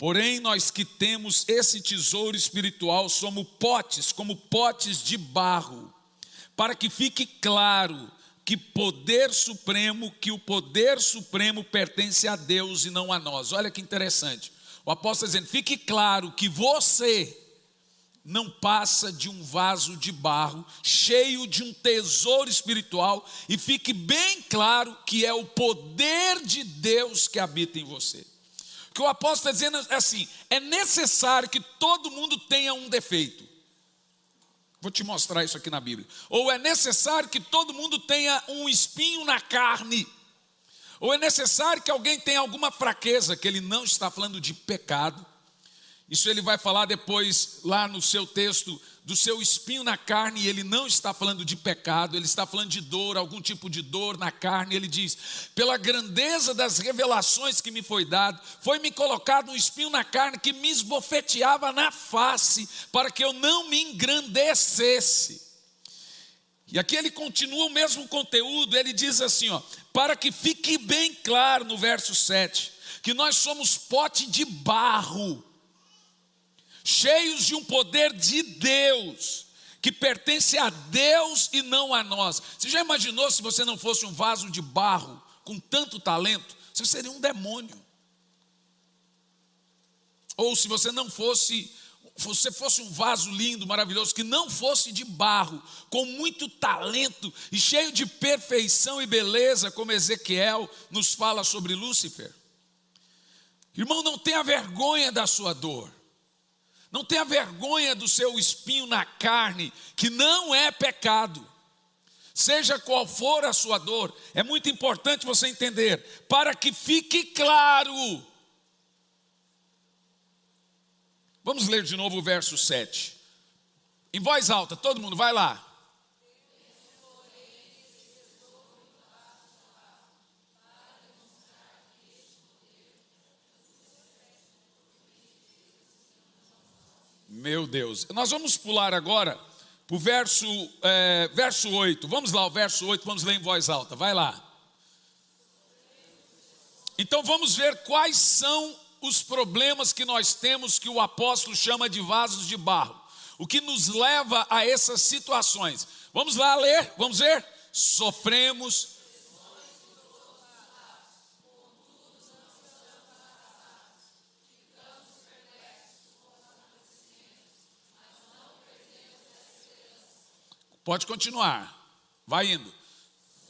Porém, nós que temos esse tesouro espiritual somos potes, como potes de barro, para que fique claro que o poder supremo pertence a Deus e não a nós. Olha que interessante. O apóstolo está dizendo: fique claro que você não passa de um vaso de barro cheio de um tesouro espiritual, e fique bem claro que é o poder de Deus que habita em você. O que o apóstolo está dizendo é assim: é necessário que todo mundo tenha um defeito. Vou te mostrar isso aqui na Bíblia. Ou é necessário que todo mundo tenha um espinho na carne. Ou é necessário que alguém tenha alguma fraqueza, que ele não está falando de pecado. Isso ele vai falar depois lá no seu texto do seu espinho na carne, e ele não está falando de pecado, ele está falando de dor, algum tipo de dor na carne. Ele diz: pela grandeza das revelações que me foi dado, foi-me colocado um espinho na carne que me esbofeteava na face, para que eu não me engrandecesse. E aqui ele continua o mesmo conteúdo, ele diz assim, para que fique bem claro no verso 7, que nós somos pote de barro, cheios de um poder de Deus, que pertence a Deus e não a nós. Você já imaginou se você não fosse um vaso de barro com tanto talento? Você seria um demônio. Ou se você não fosse, você fosse um vaso lindo, maravilhoso, que não fosse de barro, com muito talento e cheio de perfeição e beleza, como Ezequiel nos fala sobre Lúcifer. Irmão, não tenha vergonha da sua dor. Não tenha vergonha do seu espinho na carne, que não é pecado. Seja qual for a sua dor, é muito importante você entender, para que fique claro. Vamos ler de novo o verso 7. Em voz alta, todo mundo, vai lá. Meu Deus, nós vamos pular agora para o verso 8. Vamos lá, o verso 8, vamos ler em voz alta, vai lá. Então vamos ver quais são os problemas que nós temos, que o apóstolo chama de vasos de barro. O que nos leva a essas situações. Vamos lá ler, vamos ver. Sofremos. Pode continuar, vai indo.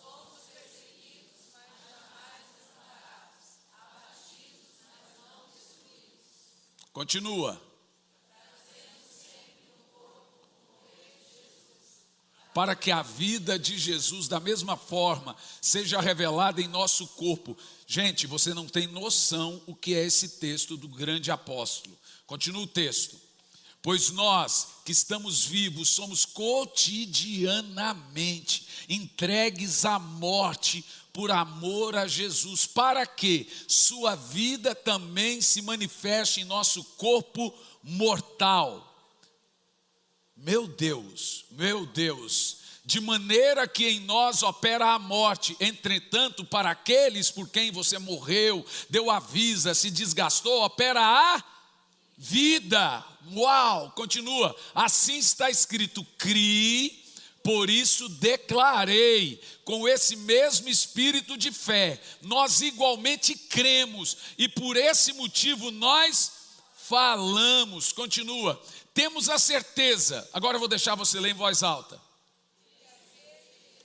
Somos perseguidos, mas jamais desamparados, abatidos, mas não destruídos. Continua. Trazemos sempre no corpo o poder de Jesus, para que a vida de Jesus, da mesma forma, seja revelada em nosso corpo. Gente, você não tem noção o que é esse texto do grande apóstolo. Continua o texto. Pois nós que estamos vivos somos cotidianamente entregues à morte por amor a Jesus, para que sua vida também se manifeste em nosso corpo mortal. Meu Deus, de maneira que em nós opera a morte, entretanto para aqueles por quem você morreu, deu a vida, se desgastou, opera a vida. Uau, continua. Assim está escrito: criei, por isso declarei. Com esse mesmo espírito de fé, nós igualmente cremos, e por esse motivo nós falamos. Continua. Temos a certeza, agora eu vou deixar você ler em voz alta,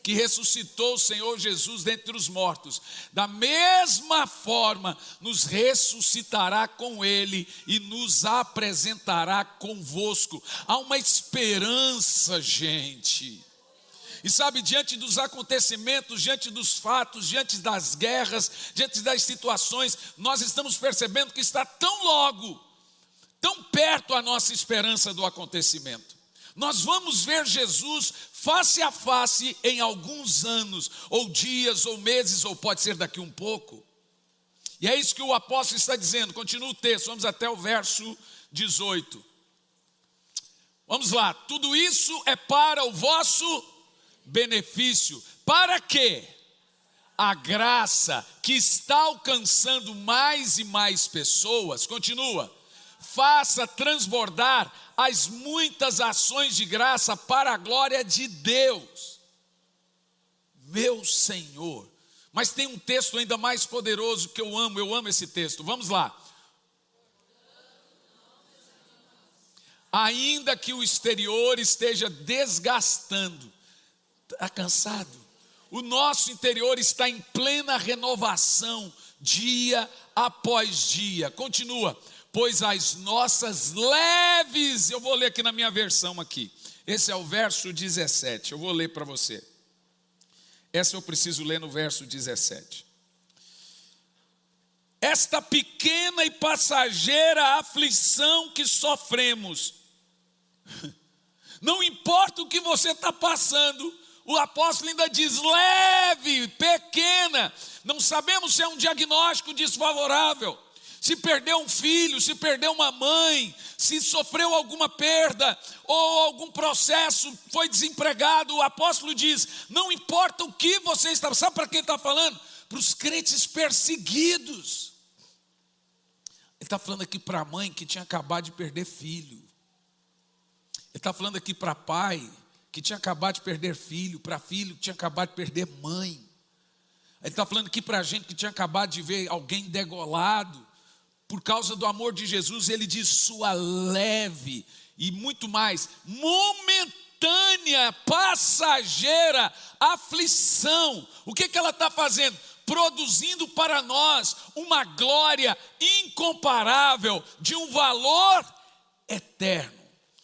que ressuscitou o Senhor Jesus dentre os mortos, da mesma forma nos ressuscitará com Ele e nos apresentará convosco. Há uma esperança, gente. E sabe, diante dos acontecimentos, diante dos fatos, diante das guerras, diante das situações, nós estamos percebendo que está tão perto a nossa esperança do acontecimento. Nós vamos ver Jesus face a face em alguns anos, ou dias, ou meses, ou pode ser daqui um pouco. E é isso que o apóstolo está dizendo. Continua o texto, vamos até o verso 18. Vamos lá. Tudo isso é para o vosso benefício. Para que a graça que está alcançando mais e mais pessoas, continua, faça transbordar as muitas ações de graça para a glória de Deus. Meu Senhor. Mas tem um texto ainda mais poderoso que eu amo esse texto. Vamos lá. Ainda que o exterior esteja desgastando, está cansado, o nosso interior está em plena renovação, dia após dia. Continua, pois as nossas leves, eu vou ler aqui na minha versão aqui, esse é o verso 17, eu vou ler para você. Essa eu preciso ler no verso 17. Esta pequena e passageira aflição que sofremos, não importa o que você está passando, o apóstolo ainda diz leve, pequena, não sabemos se é um diagnóstico desfavorável, se perdeu um filho, se perdeu uma mãe, se sofreu alguma perda, ou algum processo, foi desempregado. O apóstolo diz, não importa o que você está, sabe para quem está falando? Para os crentes perseguidos. Ele está falando aqui para a mãe que tinha acabado de perder filho. Ele está falando aqui para pai que tinha acabado de perder filho, para filho que tinha acabado de perder mãe. Ele está falando aqui para a gente que tinha acabado de ver alguém degolado. Por causa do amor de Jesus, ele diz sua leve e muito mais, momentânea, passageira aflição. O que ela está fazendo? Produzindo para nós uma glória incomparável, de um valor eterno.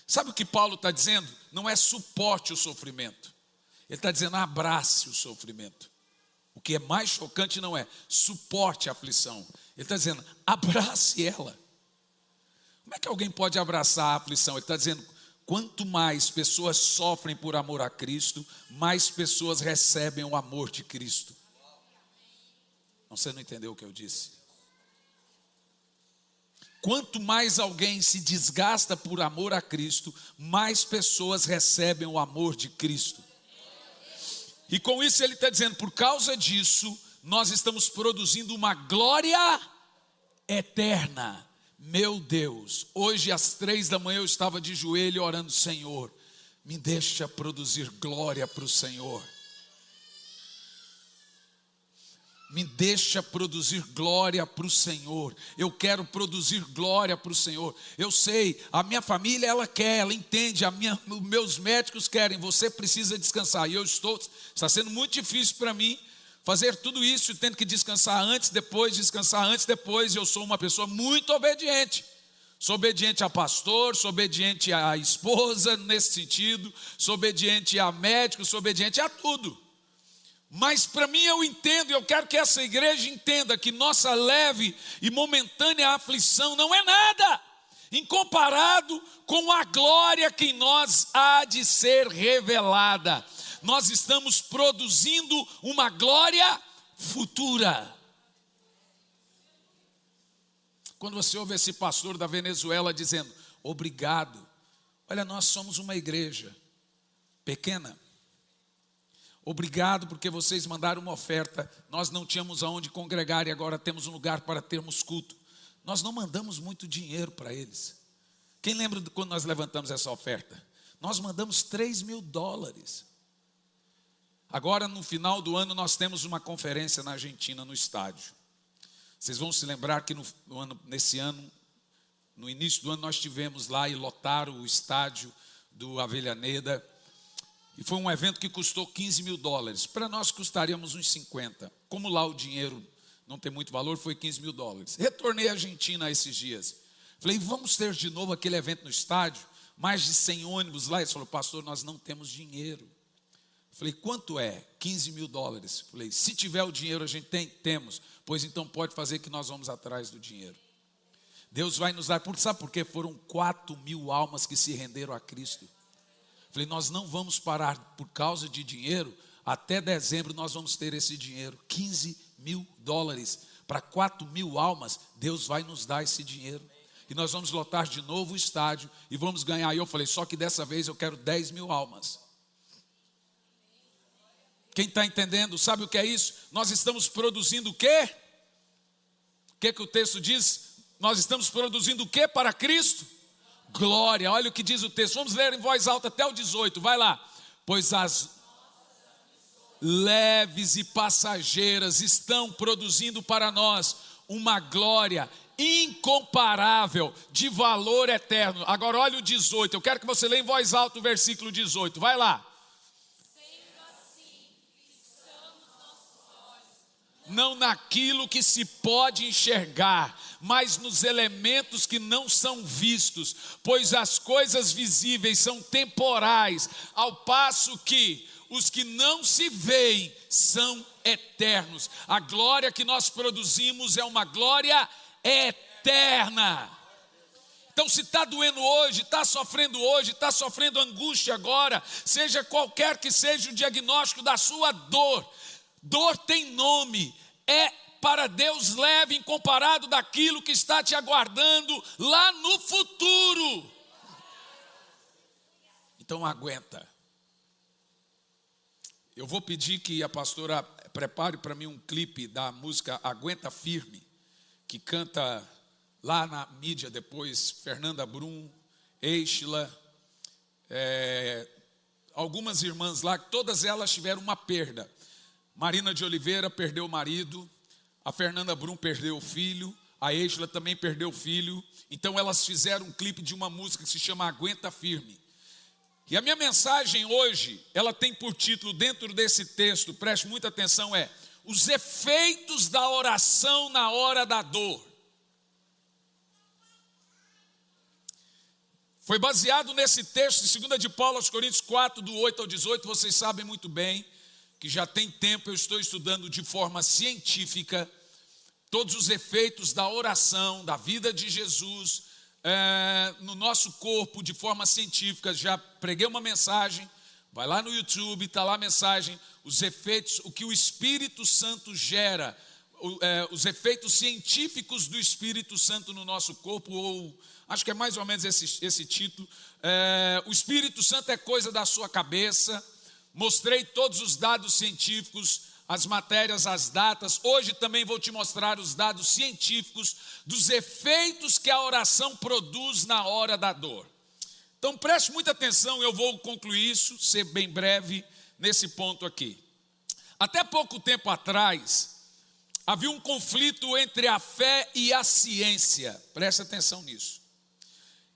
Sabe o que Paulo está dizendo? Não é suporte o sofrimento. Ele está dizendo abrace o sofrimento. O que é mais chocante não é suporte a aflição. Ele está dizendo, abrace ela. Como é que alguém pode abraçar a aflição? Ele está dizendo, quanto mais pessoas sofrem por amor a Cristo, mais pessoas recebem o amor de Cristo. Você não entendeu o que eu disse? Quanto mais alguém se desgasta por amor a Cristo, mais pessoas recebem o amor de Cristo. E com isso ele está dizendo, por causa disso, nós estamos produzindo uma glória eterna. Meu Deus, hoje às 3 da manhã eu estava de joelho orando, Senhor, me deixa produzir glória para o Senhor. Me deixa produzir glória para o Senhor. Eu quero produzir glória para o Senhor. Eu sei, a minha família ela quer, ela entende, os meus médicos querem, você precisa descansar. E está sendo muito difícil para mim fazer tudo isso, tendo que descansar antes, depois. Eu sou uma pessoa muito obediente. Sou obediente a pastor, sou obediente à esposa nesse sentido, sou obediente a médico, sou obediente a tudo. Mas para mim eu entendo, e eu quero que essa igreja entenda que nossa leve e momentânea aflição não é nada incomparado com a glória que em nós há de ser revelada. Nós estamos produzindo uma glória futura. Quando você ouve esse pastor da Venezuela dizendo, obrigado, olha, nós somos uma igreja pequena. Obrigado porque vocês mandaram uma oferta, nós não tínhamos aonde congregar e agora temos um lugar para termos culto. Nós não mandamos muito dinheiro para eles. Quem lembra de quando nós levantamos essa oferta? Nós mandamos $3.000. Agora no final do ano nós temos uma conferência na Argentina, no estádio. Vocês vão se lembrar que nesse ano, no início do ano nós tivemos lá e lotaram o estádio do Avellaneda. E foi um evento que custou $15.000. Para nós custaríamos uns 50. Como lá o dinheiro não tem muito valor, foi $15.000. Retornei à Argentina esses dias. Falei, vamos ter de novo aquele evento no estádio? Mais de 100 ônibus lá. Ele falou, pastor, nós não temos dinheiro. Falei, quanto é? $15.000. Falei, se tiver o dinheiro a gente temos. Pois então pode fazer que nós vamos atrás do dinheiro. Deus vai nos dar, sabe por quê? Foram 4.000 almas que se renderam a Cristo. Falei, nós não vamos parar por causa de dinheiro, até dezembro nós vamos ter esse dinheiro, $15.000, para 4.000 almas, Deus vai nos dar esse dinheiro, e nós vamos lotar de novo o estádio, e vamos ganhar, e eu falei, só que dessa vez eu quero 10.000 almas, quem está entendendo, sabe o que é isso? Nós estamos produzindo o quê? O que o texto diz? nós estamos produzindo o que para Cristo? Glória. Olha o que diz o texto. Vamos ler em voz alta até o 18. Vai lá. Pois as leves e passageiras estão produzindo para nós uma glória incomparável, de valor eterno. Agora olha o 18. Eu quero que você leia em voz alta o versículo 18. Vai lá. Não naquilo que se pode enxergar, mas nos elementos que não são vistos, pois as coisas visíveis são temporais, ao passo que os que não se veem são eternos. A glória que nós produzimos é uma glória eterna. Então, se está doendo hoje, está sofrendo angústia agora, seja qualquer que seja o diagnóstico da sua dor, dor tem nome, é para Deus leve em comparado daquilo que está te aguardando lá no futuro. Então aguenta. Eu vou pedir que a pastora prepare para mim um clipe da música Aguenta Firme, que canta lá na mídia depois, Fernanda Brum, Eichla, algumas irmãs lá, todas elas tiveram uma perda. Marina de Oliveira perdeu o marido, a Fernanda Brum perdeu o filho, a Eichla também perdeu o filho. Então elas fizeram um clipe de uma música que se chama Aguenta Firme. E a minha mensagem hoje, ela tem por título, dentro desse texto, preste muita atenção, os efeitos da oração na hora da dor. Foi baseado nesse texto de 2 de Paulo aos Coríntios 4, do 8 ao 18, vocês sabem muito bem, que já tem tempo eu estou estudando de forma científica todos os efeitos da oração, da vida de Jesus no nosso corpo de forma científica. Já preguei uma mensagem, vai lá no YouTube, está lá a mensagem, os efeitos, o que o Espírito Santo gera, os efeitos científicos do Espírito Santo no nosso corpo, ou acho que é mais ou menos esse título. O Espírito Santo é coisa da sua cabeça. Mostrei todos os dados científicos, as matérias, as datas. Hoje também vou te mostrar os dados científicos dos efeitos que a oração produz na hora da dor. Então preste muita atenção, eu vou concluir isso, ser bem breve nesse ponto aqui. Até pouco tempo atrás, havia um conflito entre a fé e a ciência. Preste atenção nisso.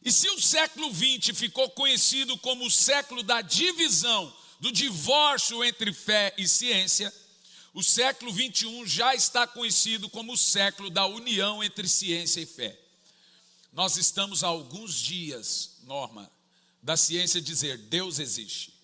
E se o século XX ficou conhecido como o século da divisão, do divórcio entre fé e ciência, o século 21 já está conhecido como o século da união entre ciência e fé. Nós estamos há alguns dias, Norma, da ciência dizer Deus existe.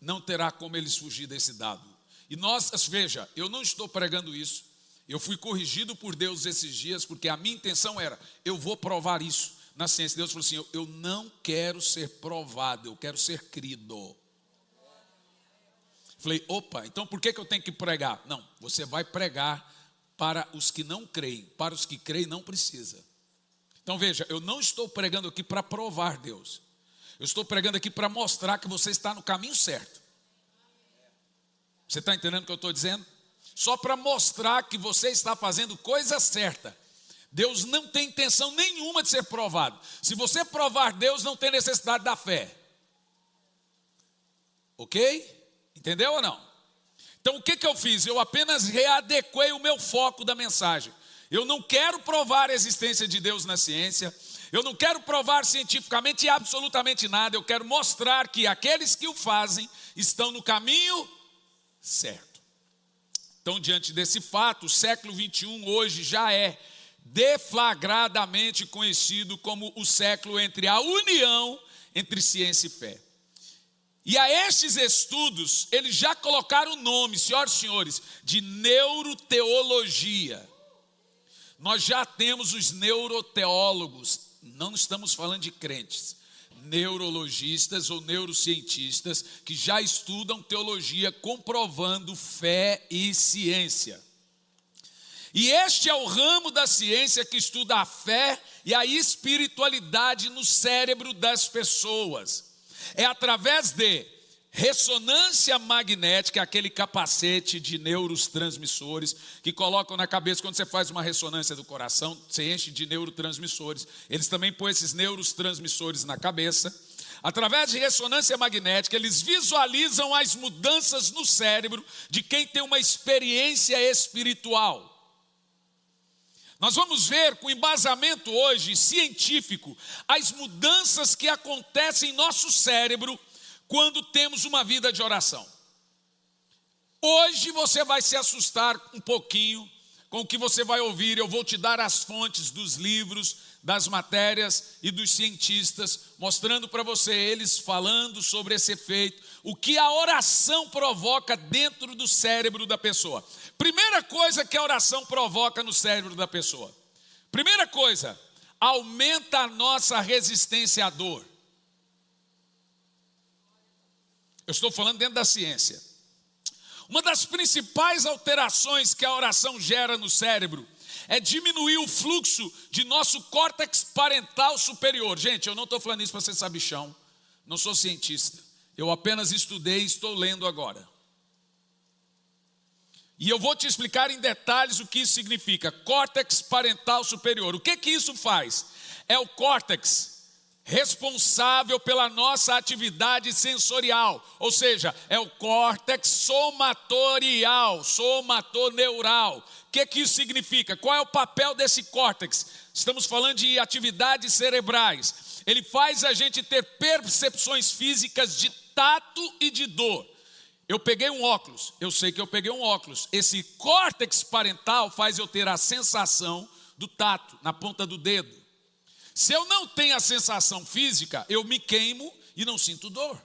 Não terá como eles fugir desse dado. E nós, veja, eu não estou pregando isso, eu fui corrigido por Deus esses dias, porque a minha intenção era, eu vou provar isso. Na ciência, Deus falou assim, eu não quero ser provado, eu quero ser crido. Falei, opa, então por que eu tenho que pregar? Não, você vai pregar para os que não creem, para os que creem não precisa. Então veja, eu não estou pregando aqui para provar Deus, eu estou pregando aqui para mostrar que você está no caminho certo. Você está entendendo o que eu estou dizendo? Só para mostrar que você está fazendo coisa certa. Deus não tem intenção nenhuma de ser provado. Se você provar Deus, não tem necessidade da fé. Ok? Entendeu ou não? Então o que eu fiz? Eu apenas readequei o meu foco da mensagem. Eu não quero provar a existência de Deus na ciência. Eu não quero provar cientificamente absolutamente nada. Eu quero mostrar que aqueles que o fazem estão no caminho certo. Então, diante desse fato, o século 21 hoje já é deflagradamente conhecido como o século entre a união entre ciência e fé. E a estes estudos, eles já colocaram o nome, senhoras e senhores, de neuroteologia. Nós já temos os neuroteólogos, não estamos falando de crentes, neurologistas ou neurocientistas que já estudam teologia comprovando fé e ciência. E este é o ramo da ciência que estuda a fé e a espiritualidade no cérebro das pessoas. É através de Ressonância magnética, aquele capacete de neurotransmissores que colocam na cabeça quando você faz uma ressonância do coração, você enche de neurotransmissores. Eles também põem esses neurotransmissores na cabeça. Através de ressonância magnética, eles visualizam as mudanças no cérebro de quem tem uma experiência espiritual. Nós vamos ver com embasamento hoje científico as mudanças que acontecem em nosso cérebro quando temos uma vida de oração. Hoje você vai se assustar um pouquinho com o que você vai ouvir. Eu vou te dar as fontes dos livros, das matérias e dos cientistas, mostrando para você eles falando sobre esse efeito, o que a oração provoca dentro do cérebro da pessoa. Primeira coisa que a oração provoca no cérebro da pessoa. Primeira coisa, aumenta a nossa resistência à dor. Eu estou falando dentro da ciência. Uma das principais alterações que a oração gera no cérebro é diminuir o fluxo de nosso córtex parental superior. Gente, eu não estou falando isso para ser sabichão, não sou cientista. Eu apenas estudei e estou lendo agora. E eu vou te explicar em detalhes o que isso significa. Córtex parental superior. O que isso faz? É o córtex responsável pela nossa atividade sensorial, ou seja, é o córtex somatorial, somatoneural. O que isso significa? Qual é o papel desse córtex? Estamos falando de atividades cerebrais. Ele faz a gente ter percepções físicas de tato e de dor. Eu peguei um óculos, eu sei que eu peguei um óculos. Esse córtex parental faz eu ter a sensação do tato na ponta do dedo. Se eu não tenho a sensação física, eu me queimo e não sinto dor.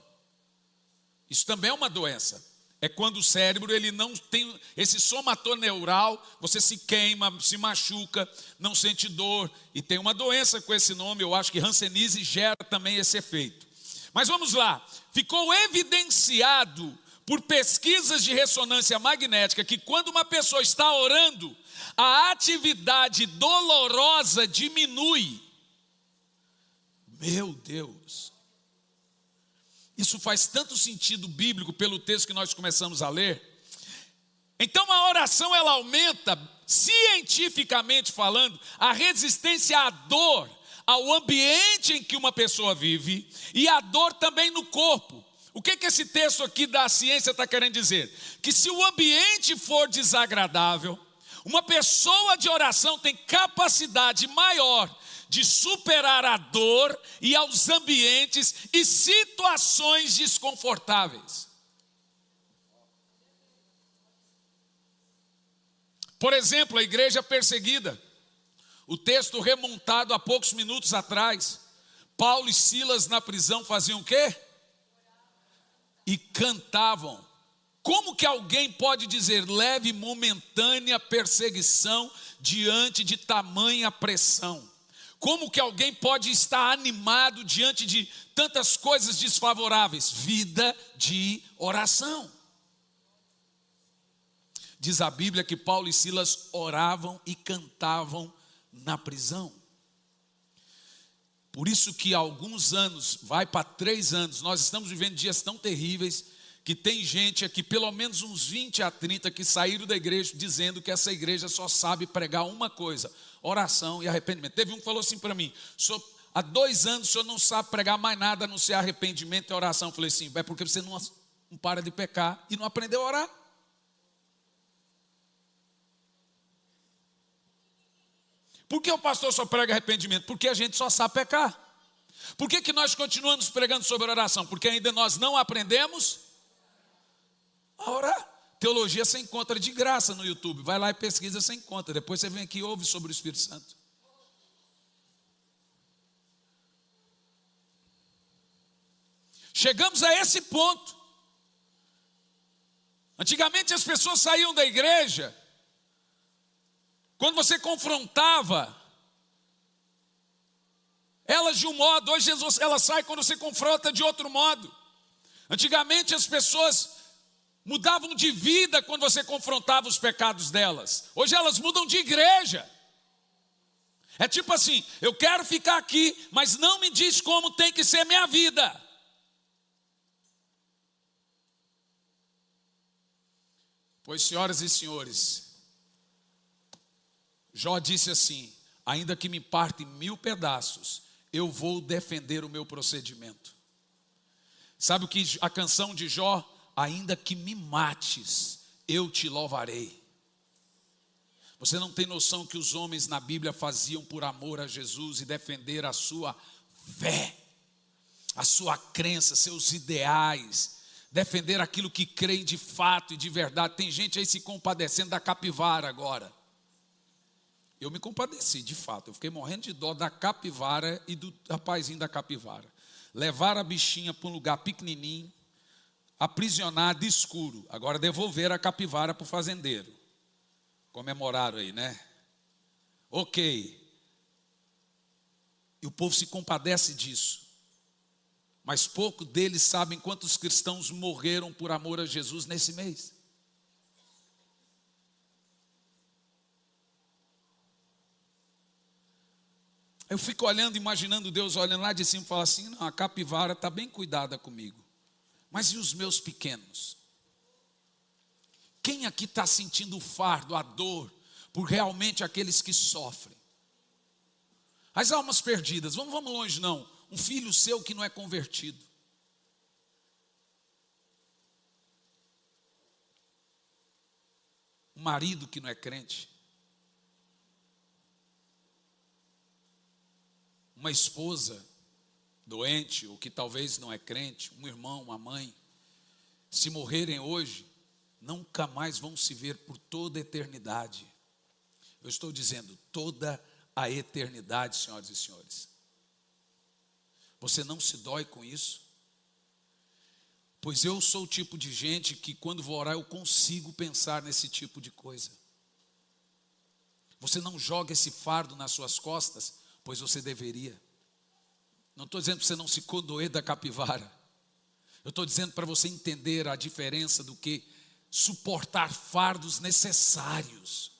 Isso também é uma doença. É quando o cérebro ele não tem esse somatoneural, você se queima, se machuca, não sente dor. E tem uma doença com esse nome, eu acho que hanseníase gera também esse efeito. Mas vamos lá, ficou evidenciado por pesquisas de ressonância magnética que quando uma pessoa está orando, a atividade dolorosa diminui. Meu Deus, isso faz tanto sentido bíblico pelo texto que nós começamos a ler. Então a oração ela aumenta, cientificamente falando, a resistência à dor, ao ambiente em que uma pessoa vive e a dor também no corpo. O que esse texto aqui da ciência está querendo dizer? Que se o ambiente for desagradável, uma pessoa de oração tem capacidade maior de superar a dor e aos ambientes e situações desconfortáveis. Por exemplo, a igreja perseguida. O texto remontado há poucos minutos atrás. Paulo e Silas na prisão faziam o quê? E cantavam. Como que alguém pode dizer leve momentânea perseguição diante de tamanha pressão? Como que alguém pode estar animado diante de tantas coisas desfavoráveis? Vida de oração. Diz a Bíblia que Paulo e Silas oravam e cantavam na prisão. Por isso que há alguns anos, vai para 3 anos, nós estamos vivendo dias tão terríveis, que tem gente aqui, pelo menos uns 20 a 30, que saíram da igreja dizendo que essa igreja só sabe pregar uma coisa: oração e arrependimento. Teve um que falou assim para mim: há 2 anos o senhor não sabe pregar mais nada a não ser arrependimento e oração. Eu falei assim: é porque você não para de pecar e não aprendeu a orar. Por que o pastor só prega arrependimento? Porque a gente só sabe pecar. Por que nós continuamos pregando sobre oração? Porque ainda nós não aprendemos a orar. Teologia você encontra de graça no YouTube. Vai lá e pesquisa, você encontra. Depois você vem aqui e ouve sobre o Espírito Santo. Chegamos a esse ponto. Antigamente as pessoas saíam da igreja, quando você confrontava elas de um modo, hoje elas saem quando você confronta de outro modo. Antigamente as pessoas mudavam de vida quando você confrontava os pecados delas. Hoje elas mudam de igreja. É tipo assim: eu quero ficar aqui, mas não me diz como tem que ser minha vida. Pois, senhoras e senhores, Jó disse assim: ainda que me parte em 1000 pedaços, eu vou defender o meu procedimento. Sabe o que a canção de Jó? Ainda que me mates, eu te louvarei. Você não tem noção que os homens na Bíblia faziam por amor a Jesus e defender a sua fé, a sua crença, seus ideais, defender aquilo que creem de fato e de verdade. Tem gente aí se compadecendo da capivara agora. Eu me compadeci, de fato. Eu fiquei morrendo de dó da capivara e do rapazinho da capivara. Levaram a bichinha para um lugar pequenininho, aprisionada, escuro. Agora devolveram a capivara para o fazendeiro. Comemoraram aí, né? Ok. E o povo se compadece disso. Mas pouco deles sabem quantos cristãos morreram por amor a Jesus nesse mês. Eu fico olhando, imaginando Deus olhando lá de cima e falar assim: não, a capivara está bem cuidada comigo. Mas e os meus pequenos? Quem aqui está sentindo o fardo, a dor, por realmente aqueles que sofrem? As almas perdidas, vamos longe não. Um filho seu que não é convertido. Um marido que não é crente. Uma esposa doente, ou que talvez não é crente, um irmão, uma mãe. Se morrerem hoje, nunca mais vão se ver por toda a eternidade. Eu estou dizendo, toda a eternidade, senhoras e senhores. Você não se dói com isso? Pois eu sou o tipo de gente que quando vou orar eu consigo pensar nesse tipo de coisa. Você não joga esse fardo nas suas costas, pois você deveria. Não estou dizendo para você não se condoer da capivara. Eu estou dizendo para você entender a diferença do que suportar fardos necessários.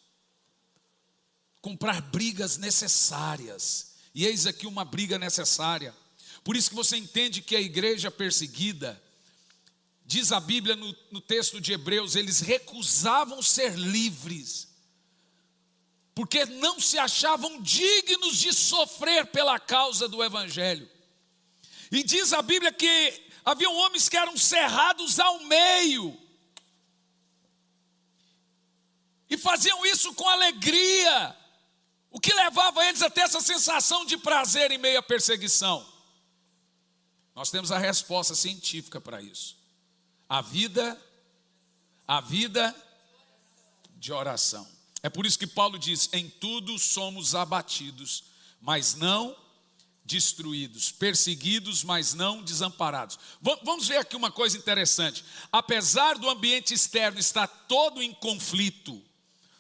Comprar brigas necessárias. E eis aqui uma briga necessária. Por isso que você entende que a igreja perseguida, diz a Bíblia no texto de Hebreus, eles recusavam ser livres, porque não se achavam dignos de sofrer pela causa do Evangelho. E diz a Bíblia que haviam homens que eram cerrados ao meio, e faziam isso com alegria, o que levava eles a ter essa sensação de prazer em meio à perseguição. Nós temos a resposta científica para isso. A vida de oração. É por isso que Paulo diz: em tudo somos abatidos, mas não destruídos, perseguidos, mas não desamparados. Vamos ver aqui uma coisa interessante. Apesar do ambiente externo estar todo em conflito,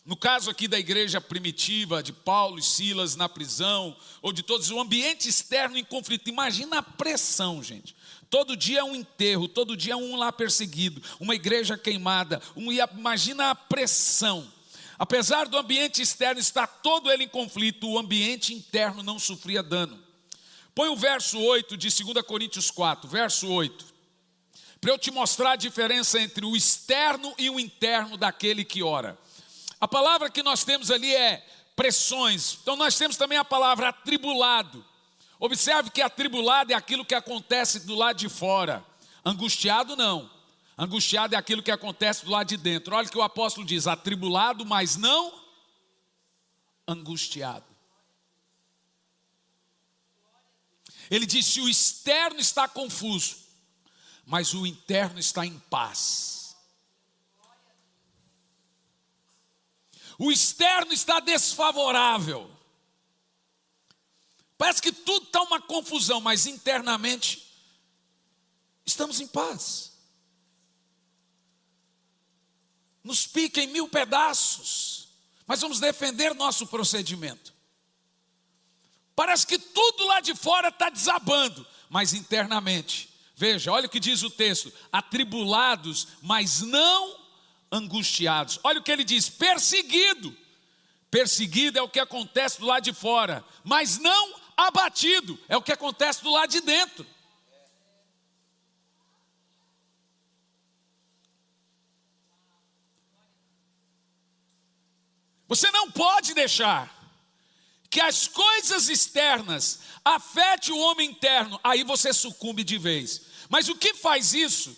no caso aqui da igreja primitiva, de Paulo e Silas na prisão, ou de todos, o ambiente externo em conflito. Imagina a pressão, gente. Todo dia é um enterro, todo dia é um lá perseguido, uma igreja queimada. Imagina a pressão. Apesar do ambiente externo estar todo ele em conflito, o ambiente interno não sofria dano. Põe o verso 8 de 2 Coríntios 4, verso 8. Para eu te mostrar a diferença entre o externo e o interno daquele que ora. A palavra que nós temos ali é pressões. Então nós temos também a palavra atribulado. Observe que atribulado é aquilo que acontece do lado de fora. Angustiado não. Angustiado é aquilo que acontece do lado de dentro. Olha o que o apóstolo diz: atribulado, mas não angustiado. Ele diz: se o externo está confuso, mas o interno está em paz. O externo está desfavorável. Parece que tudo está uma confusão, mas internamente estamos em paz. Nos pica em 1000 pedaços, mas vamos defender nosso procedimento. Parece que tudo lá de fora está desabando, mas internamente, veja, olha o que diz o texto: atribulados, mas não angustiados. Olha o que ele diz: perseguido. Perseguido é o que acontece do lado de fora, mas não abatido, é o que acontece do lado de dentro. Você não pode deixar que as coisas externas afetem o homem interno, aí você sucumbe de vez. Mas o que faz isso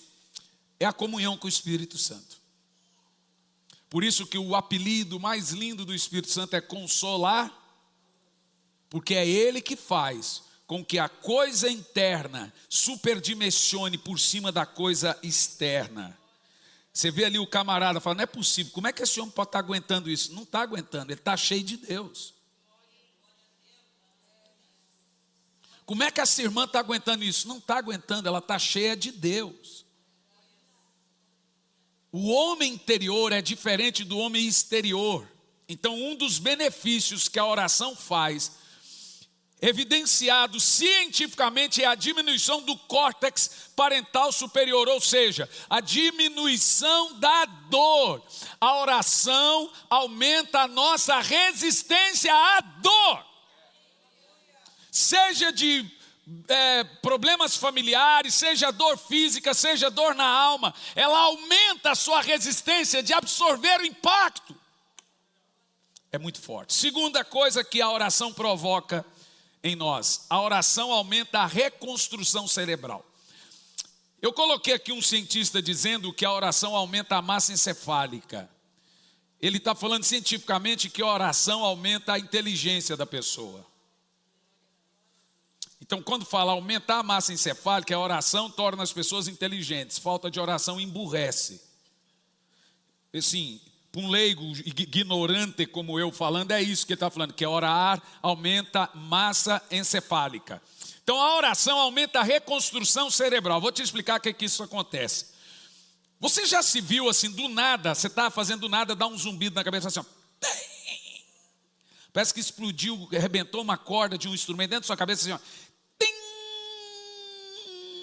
é a comunhão com o Espírito Santo. Por isso que o apelido mais lindo do Espírito Santo é Consolar, porque é Ele que faz com que a coisa interna superdimensione por cima da coisa externa. Você vê ali o camarada falando, não é possível, como é que esse homem pode estar aguentando isso? Não está aguentando, ele está cheio de Deus. Como é que essa irmã está aguentando isso? Não está aguentando, ela está cheia de Deus. O homem interior é diferente do homem exterior. Então, um dos benefícios que a oração faz, evidenciado cientificamente, é a diminuição do córtex parental superior, ou seja, a diminuição da dor. A oração aumenta a nossa resistência à dor. Seja de problemas familiares, seja dor física, seja dor na alma, ela aumenta a sua resistência de absorver o impacto. É muito forte. Segunda coisa que a oração provoca em nós, a oração aumenta a reconstrução cerebral. Eu coloquei aqui um cientista dizendo que a oração aumenta a massa encefálica. Ele está falando cientificamente que a oração aumenta a inteligência da pessoa. Então, quando fala aumentar a massa encefálica, a oração torna as pessoas inteligentes. Falta de oração emburrece. Assim, para um leigo ignorante como eu falando, é isso que ele está falando, que orar aumenta massa encefálica. Então, a oração aumenta a reconstrução cerebral. Vou te explicar o que isso acontece. Você já se viu assim, do nada, você está fazendo do nada, dá um zumbido na cabeça assim, ó. Parece que explodiu, arrebentou uma corda de um instrumento dentro da sua cabeça assim, ó.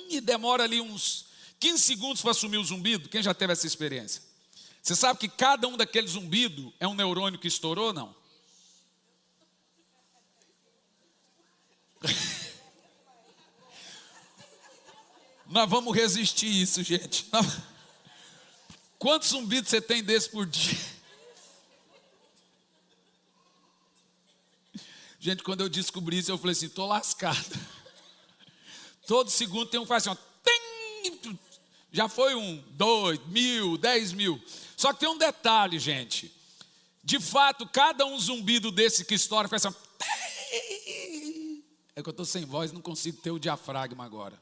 E demora ali uns 15 segundos para assumir o zumbido. Quem já teve essa experiência? Você sabe que cada um daqueles zumbidos é um neurônio que estourou, não? Nós vamos resistir isso, gente. Quantos zumbidos você tem desse por dia? Gente, quando eu descobri isso, eu falei assim, estou lascado. Todo segundo tem um que faz assim, ó, tem, já foi 1, 2 mil, 10 mil. Só que tem um detalhe, gente. De fato, cada um zumbido desse que estoura faz assim, ó, tem. É que eu estou sem voz, não consigo ter o diafragma agora.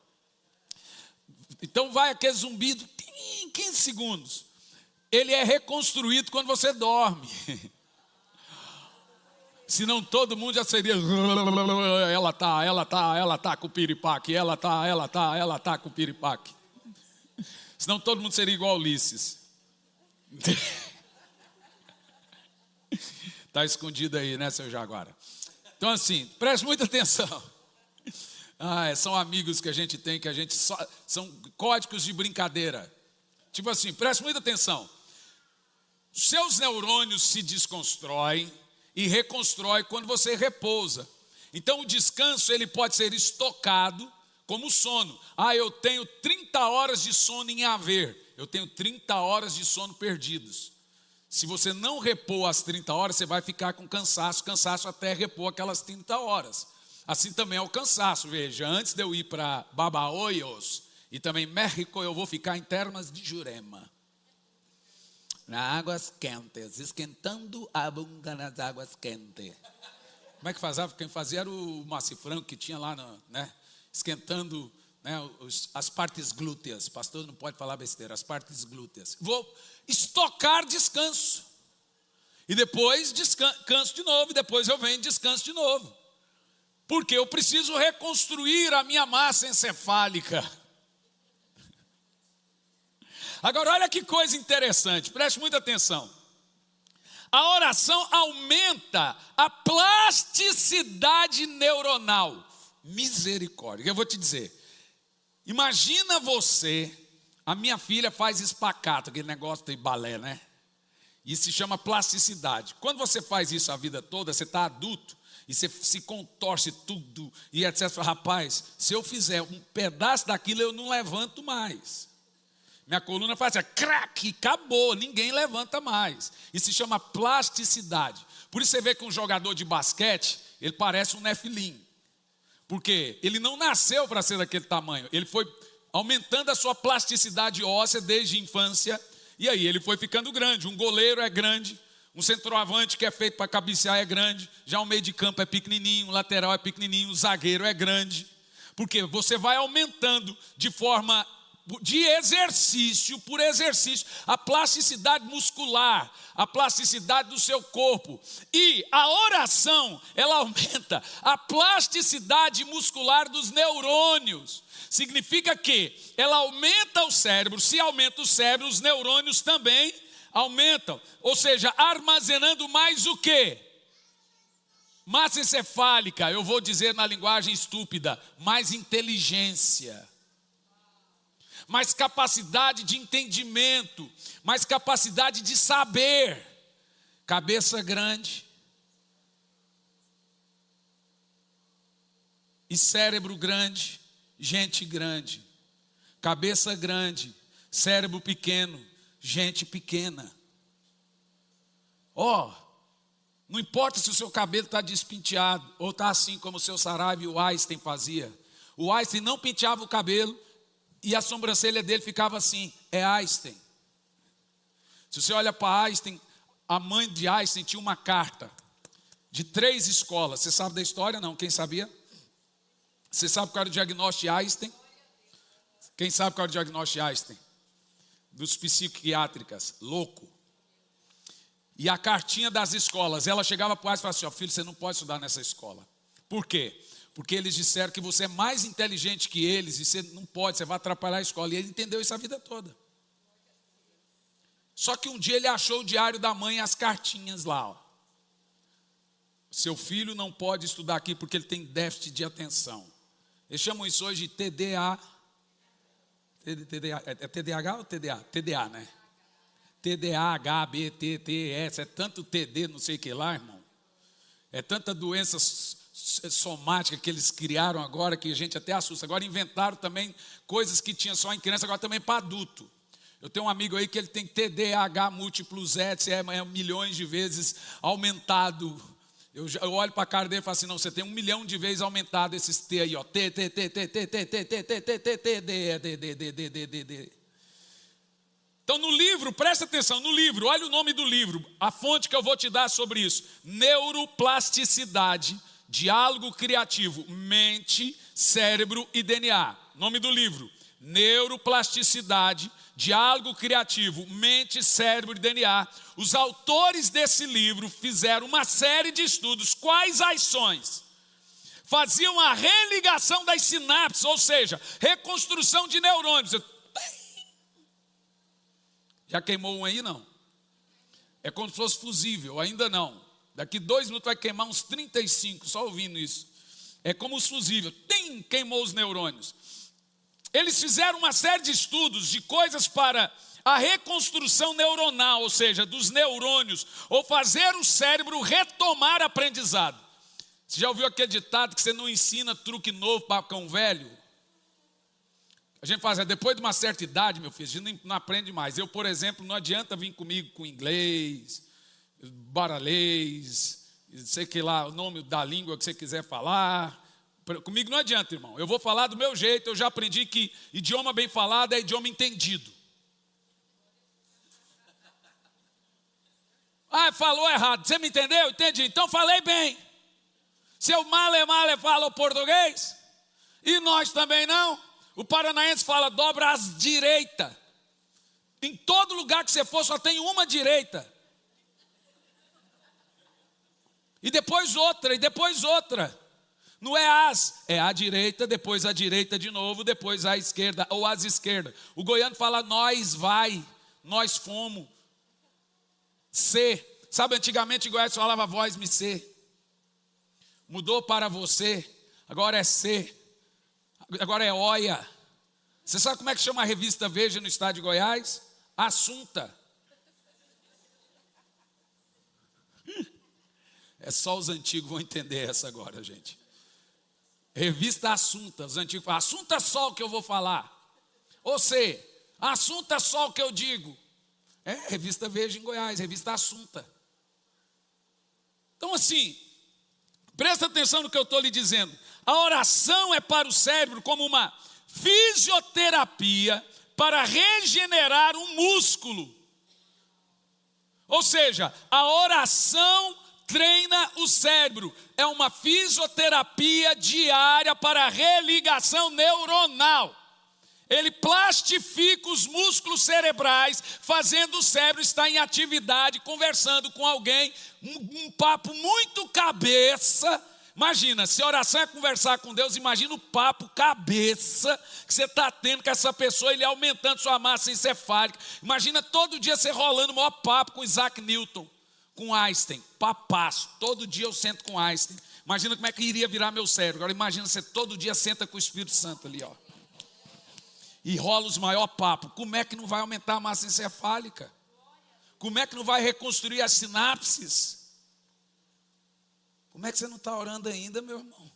Então vai aquele zumbido, tem 15 segundos. Ele é reconstruído quando você dorme. Senão todo mundo já seria, ela tá com o piripaque, ela tá com o piripaque. Senão todo mundo seria igual Ulisses. Está escondido aí, né, seu Jaguara? Então assim, preste muita atenção. São amigos que a gente tem, são códigos de brincadeira. Tipo assim, preste muita atenção. Seus neurônios se desconstroem e reconstrói quando você repousa. Então o descanso ele pode ser estocado como sono. Eu tenho 30 horas de sono em haver. Eu tenho 30 horas de sono perdidos. Se você não repor as 30 horas, você vai ficar com cansaço até repor aquelas 30 horas. Assim também é o cansaço. Veja, antes de eu ir para Babahoyos e também México, eu vou ficar em Termas de Jurema. Nas águas quentes, esquentando a bunda nas águas quentes. Como é que fazia? Quem fazia era o Macifranco, que tinha lá, né? Esquentando, né, as partes glúteas. Pastor não pode falar besteira, as partes glúteas. Vou estocar descanso. E depois descanso de novo, e depois eu venho e descanso de novo. Porque eu preciso reconstruir a minha massa encefálica. Agora olha que coisa interessante, preste muita atenção. A oração aumenta a plasticidade neuronal. Misericórdia, eu vou te dizer. Imagina você, a minha filha faz espacato, aquele negócio de balé, né? Isso se chama plasticidade. Quando você faz isso a vida toda, você está adulto, e você se contorce tudo, e etc. Rapaz, se eu fizer um pedaço daquilo, eu não levanto mais. Minha coluna faz assim, crack, acabou, ninguém levanta mais. Isso se chama plasticidade. Por isso você vê que um jogador de basquete, ele parece um nefilim. Porque ele não nasceu para ser daquele tamanho. Ele foi aumentando a sua plasticidade óssea desde a infância. E aí ele foi ficando grande. Um goleiro é grande. Um centroavante que é feito para cabecear é grande. Já o meio de campo é pequenininho. O lateral é pequenininho. O zagueiro é grande. Porque você vai aumentando de forma de exercício por exercício, a plasticidade muscular, a plasticidade do seu corpo. E a oração, ela aumenta a plasticidade muscular dos neurônios. Significa que ela aumenta o cérebro. Se aumenta o cérebro, os neurônios também aumentam. Ou seja, armazenando mais o quê? Massa encefálica, eu vou dizer na linguagem estúpida, mais inteligência. Mais capacidade de entendimento, mais capacidade de saber. Cabeça grande e cérebro grande, gente grande. Cabeça grande, cérebro pequeno, gente pequena. Não importa se o seu cabelo está despinteado ou está assim como o seu Saraiva e o Einstein fazia. O Einstein não penteava o cabelo e a sobrancelha dele ficava assim, é Einstein. Se você olha para Einstein, a mãe de Einstein tinha uma carta de 3 escolas. Você sabe da história? Não, quem sabia? Você sabe qual era o diagnóstico de Einstein? Quem sabe qual era o diagnóstico de Einstein? Dos psiquiátricas, louco. E a cartinha das escolas, ela chegava para o Einstein e falava assim, filho, você não pode estudar nessa escola. Por quê? Porque eles disseram que você é mais inteligente que eles e você não pode, você vai atrapalhar a escola. E ele entendeu isso a vida toda. Só que um dia ele achou o diário da mãe e as cartinhas lá. Seu filho não pode estudar aqui porque ele tem déficit de atenção. Eles chamam isso hoje de TDA. É TDAH ou TDA? TDA, né? TDAH, B, T, T, S. É tanto TD, não sei o que lá, irmão. É tanta doença somática que eles criaram agora, que a gente até assusta. Agora inventaram também coisas que tinha só em criança, agora também para adulto. Eu tenho um amigo aí que ele tem TDAH múltiplos S, é milhões de vezes aumentado. Eu olho para a cara dele e falo assim, não, você tem 1 milhão de vezes aumentado esses T aí, ó. T, T, T, T, T, T, T, T, T, T, T, T, T, D, D, D, D, D, D, D, D. Então no livro, presta atenção, no livro, olha o nome do livro, a fonte que eu vou te dar sobre isso. Neuroplasticidade, diálogo criativo, mente, cérebro e DNA. Nome do livro, neuroplasticidade, diálogo criativo, mente, cérebro e DNA. Os autores desse livro fizeram uma série de estudos. Quais ações? Faziam a religação das sinapses, ou seja, reconstrução de neurônios. Já queimou um aí? Não. É como se fosse fusível, ainda não. Daqui 2 minutos vai queimar uns 35, só ouvindo isso. É como os fusíveis. Queimou os neurônios. Eles fizeram uma série de estudos de coisas para a reconstrução neuronal, ou seja, dos neurônios, ou fazer o cérebro retomar aprendizado. Você já ouviu aquele ditado que você não ensina truque novo para cão velho? A gente faz, depois de uma certa idade, meu filho, a gente não aprende mais. Eu, por exemplo, não adianta vir comigo com inglês, baralês, sei que lá, o nome da língua que você quiser falar. Comigo não adianta, irmão. Eu vou falar do meu jeito. Eu já aprendi que idioma bem falado é idioma entendido. Ah, falou errado. Você me entendeu? Entendi. Então falei bem. Seu male fala o português. E nós também não. O paranaense fala dobra às direita. Em todo lugar que você for só tem uma direita. E depois outra, e depois outra. Não é as, é a direita, depois a direita de novo, depois a esquerda, ou as esquerdas. O goiano fala nós vai, nós fomos. C. Sabe, antigamente em Goiás falava voz me C. Mudou para você, agora é C. Agora é Oia. Você sabe como é que chama a revista Veja no estado de Goiás? Assunta. É só os antigos vão entender essa agora, gente. Revista Assunta. Os antigos falam, Assunta só o que eu vou falar. Ou C. Assunta só o que eu digo. Revista Veja em Goiás, revista Assunta. Então assim, presta atenção no que eu estou lhe dizendo. A oração é para o cérebro como uma fisioterapia para regenerar um músculo. Ou seja, a oração treina o cérebro. É uma fisioterapia diária para religação neuronal. Ele plastifica os músculos cerebrais, fazendo o cérebro estar em atividade, conversando com alguém, um papo muito cabeça. Imagina, se a oração é conversar com Deus, imagina o papo cabeça que você está tendo com essa pessoa, ele aumentando sua massa encefálica. Imagina todo dia você rolando o maior papo com Isaac Newton, com Einstein, papasso. Todo dia eu sento com Einstein. Imagina como é que iria virar meu cérebro. Agora imagina você todo dia senta com o Espírito Santo ali, ó. E rola os maior papo. Como é que não vai aumentar a massa encefálica? Como é que não vai reconstruir as sinapses? Como é que você não está orando ainda, meu irmão?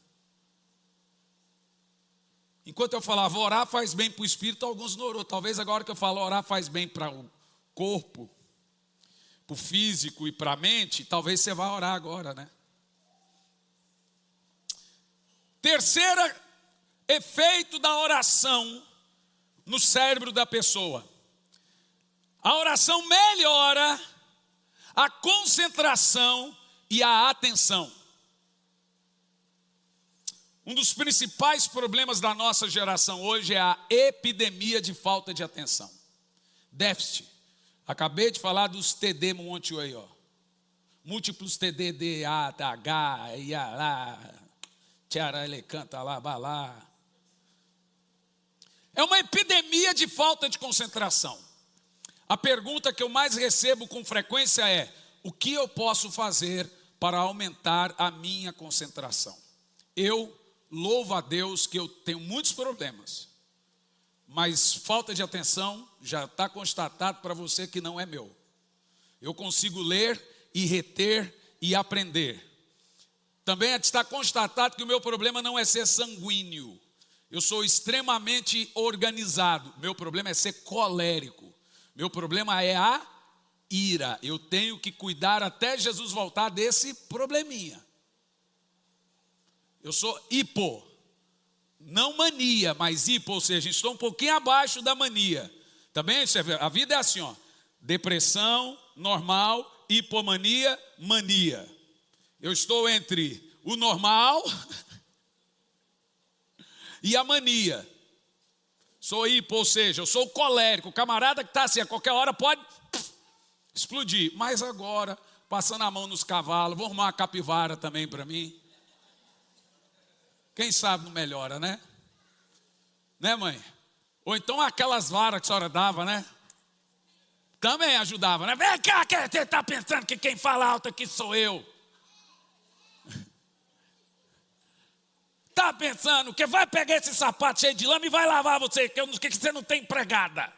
Enquanto eu falava, orar faz bem para o espírito, alguns não orou. Talvez agora que eu falo, orar faz bem para o corpo, para o físico e para a mente, talvez você vá orar agora, né? Terceiro efeito da oração no cérebro da pessoa. A oração melhora a concentração e a atenção. Um dos principais problemas da nossa geração hoje é a epidemia de falta de atenção. Déficit. Acabei de falar dos TD um monte aí, ó. Múltiplos TD, D, A, H, Ia, lá, Tchara, ele canta lá, balá. É uma epidemia de falta de concentração. A pergunta que eu mais recebo com frequência é: o que eu posso fazer para aumentar a minha concentração? Eu louvo a Deus que eu tenho muitos problemas, mas falta de atenção já está constatado para você que não é meu. Eu consigo ler e reter e aprender. Também está constatado que o meu problema não é ser sanguíneo. Eu sou extremamente organizado. Meu problema é ser colérico. Meu problema é a ira. Eu tenho que cuidar até Jesus voltar desse probleminha. Eu sou hipo. Não mania, mas hipo, ou seja, estou um pouquinho abaixo da mania. Também a vida é assim, ó. Depressão, normal, hipomania, mania. Eu estou entre o normal e a mania. Sou hipo, ou seja, eu sou o colérico. O camarada que está assim, a qualquer hora pode explodir. Mas agora, passando a mão nos cavalos, vou arrumar uma capivara também para mim. Quem sabe não melhora, né? Né, mãe? Ou então aquelas varas que a senhora dava, né? Também ajudava, né? Vem cá, que você está pensando que quem fala alto aqui sou eu. Está pensando que vai pegar esse sapato cheio de lama e vai lavar você, que você não tem empregada.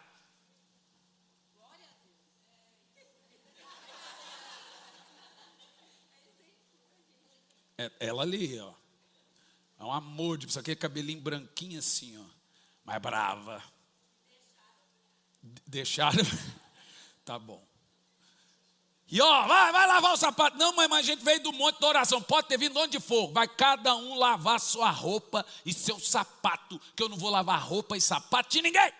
Ela ali, ó. É um amor de pessoa, aquele cabelinho branquinho assim, ó. Mas brava. Deixaram. Tá bom. E ó, vai lavar o sapato. Não, mas a gente veio do monte da oração. Pode ter vindo onde for. Vai cada um lavar sua roupa e seu sapato. Que eu não vou lavar roupa e sapato de ninguém.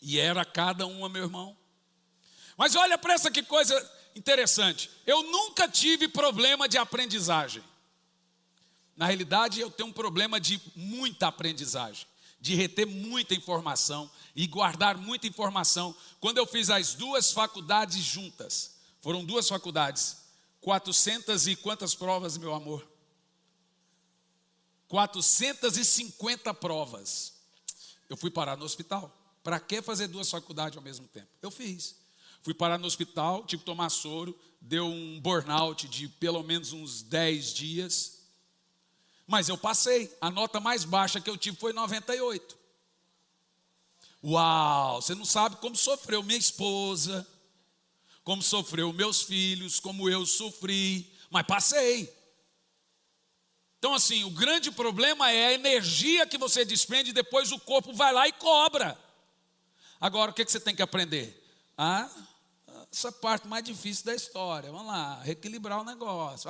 E era cada uma, meu irmão. Mas olha para essa que coisa interessante. Eu nunca tive problema de aprendizagem. Na realidade, eu tenho um problema de muita aprendizagem, de reter muita informação e guardar muita informação. Quando eu fiz as duas faculdades juntas, foram duas faculdades, 400 e quantas provas, meu amor? 450 provas. Eu fui parar no hospital. Para que fazer duas faculdades ao mesmo tempo? Eu fiz. Fui parar no hospital, tive que tomar soro, deu um burnout de pelo menos uns 10 dias. Mas eu passei. A nota mais baixa que eu tive foi 98. Uau, você não sabe como sofreu minha esposa, como sofreu meus filhos, como eu sofri, mas passei. Então assim, o grande problema é a energia que você despende e depois o corpo vai lá e cobra. Agora, o que você tem que aprender? Essa parte mais difícil da história. Vamos lá, reequilibrar o negócio.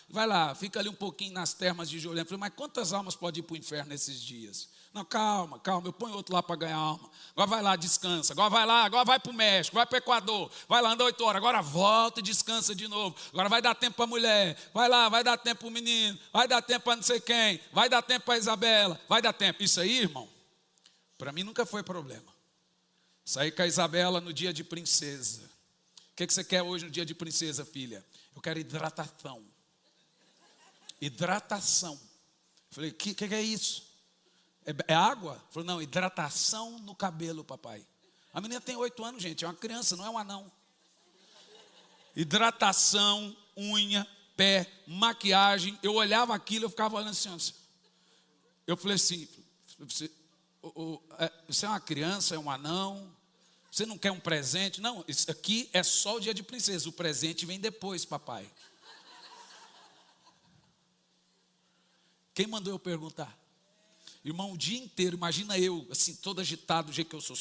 Vai lá, fica ali um pouquinho nas termas de Jolene. Falei, mas quantas almas podem ir para o inferno nesses dias? Não, calma, eu ponho outro lá para ganhar alma. Agora vai lá, descansa. Agora vai para o México, vai para o Equador. Vai lá, anda 8 horas. Agora volta e descansa de novo. Agora vai dar tempo para a mulher. Vai lá, vai dar tempo para o menino. Vai dar tempo para não sei quem. Vai dar tempo para a Isabela. Vai dar tempo. Isso aí, irmão, para mim nunca foi problema. Saí com a Isabela no dia de princesa. O que você quer hoje no dia de princesa, filha? Eu quero hidratação. Hidratação. Falei, o que é isso? É água? Falei, não, hidratação no cabelo, papai. A menina tem 8 anos, gente, é uma criança, não é um anão. Hidratação, unha, pé, maquiagem. Eu olhava aquilo, eu ficava olhando assim. Eu falei assim, você é uma criança, é um anão? Você não quer um presente? Não, isso aqui é só o dia de princesa. O presente vem depois, papai. Quem mandou eu perguntar? Irmão, o dia inteiro, imagina eu, assim, todo agitado, do jeito que eu sou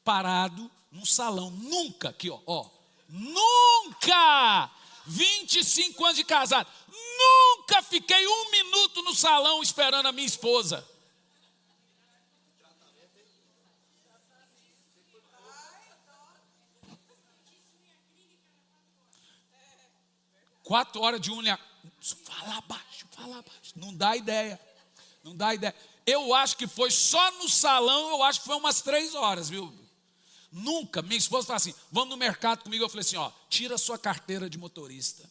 parado num salão. Nunca, aqui, ó. Nunca! 25 anos de casado. Nunca fiquei 1 minuto no salão esperando a minha esposa. 4 horas de unha. Fala baixo. Não dá ideia. Eu acho que foi só no salão, eu acho que foi umas 3 horas, viu? Nunca. Minha esposa fala assim, vamos no mercado comigo. Eu falei assim, ó, tira a sua carteira de motorista.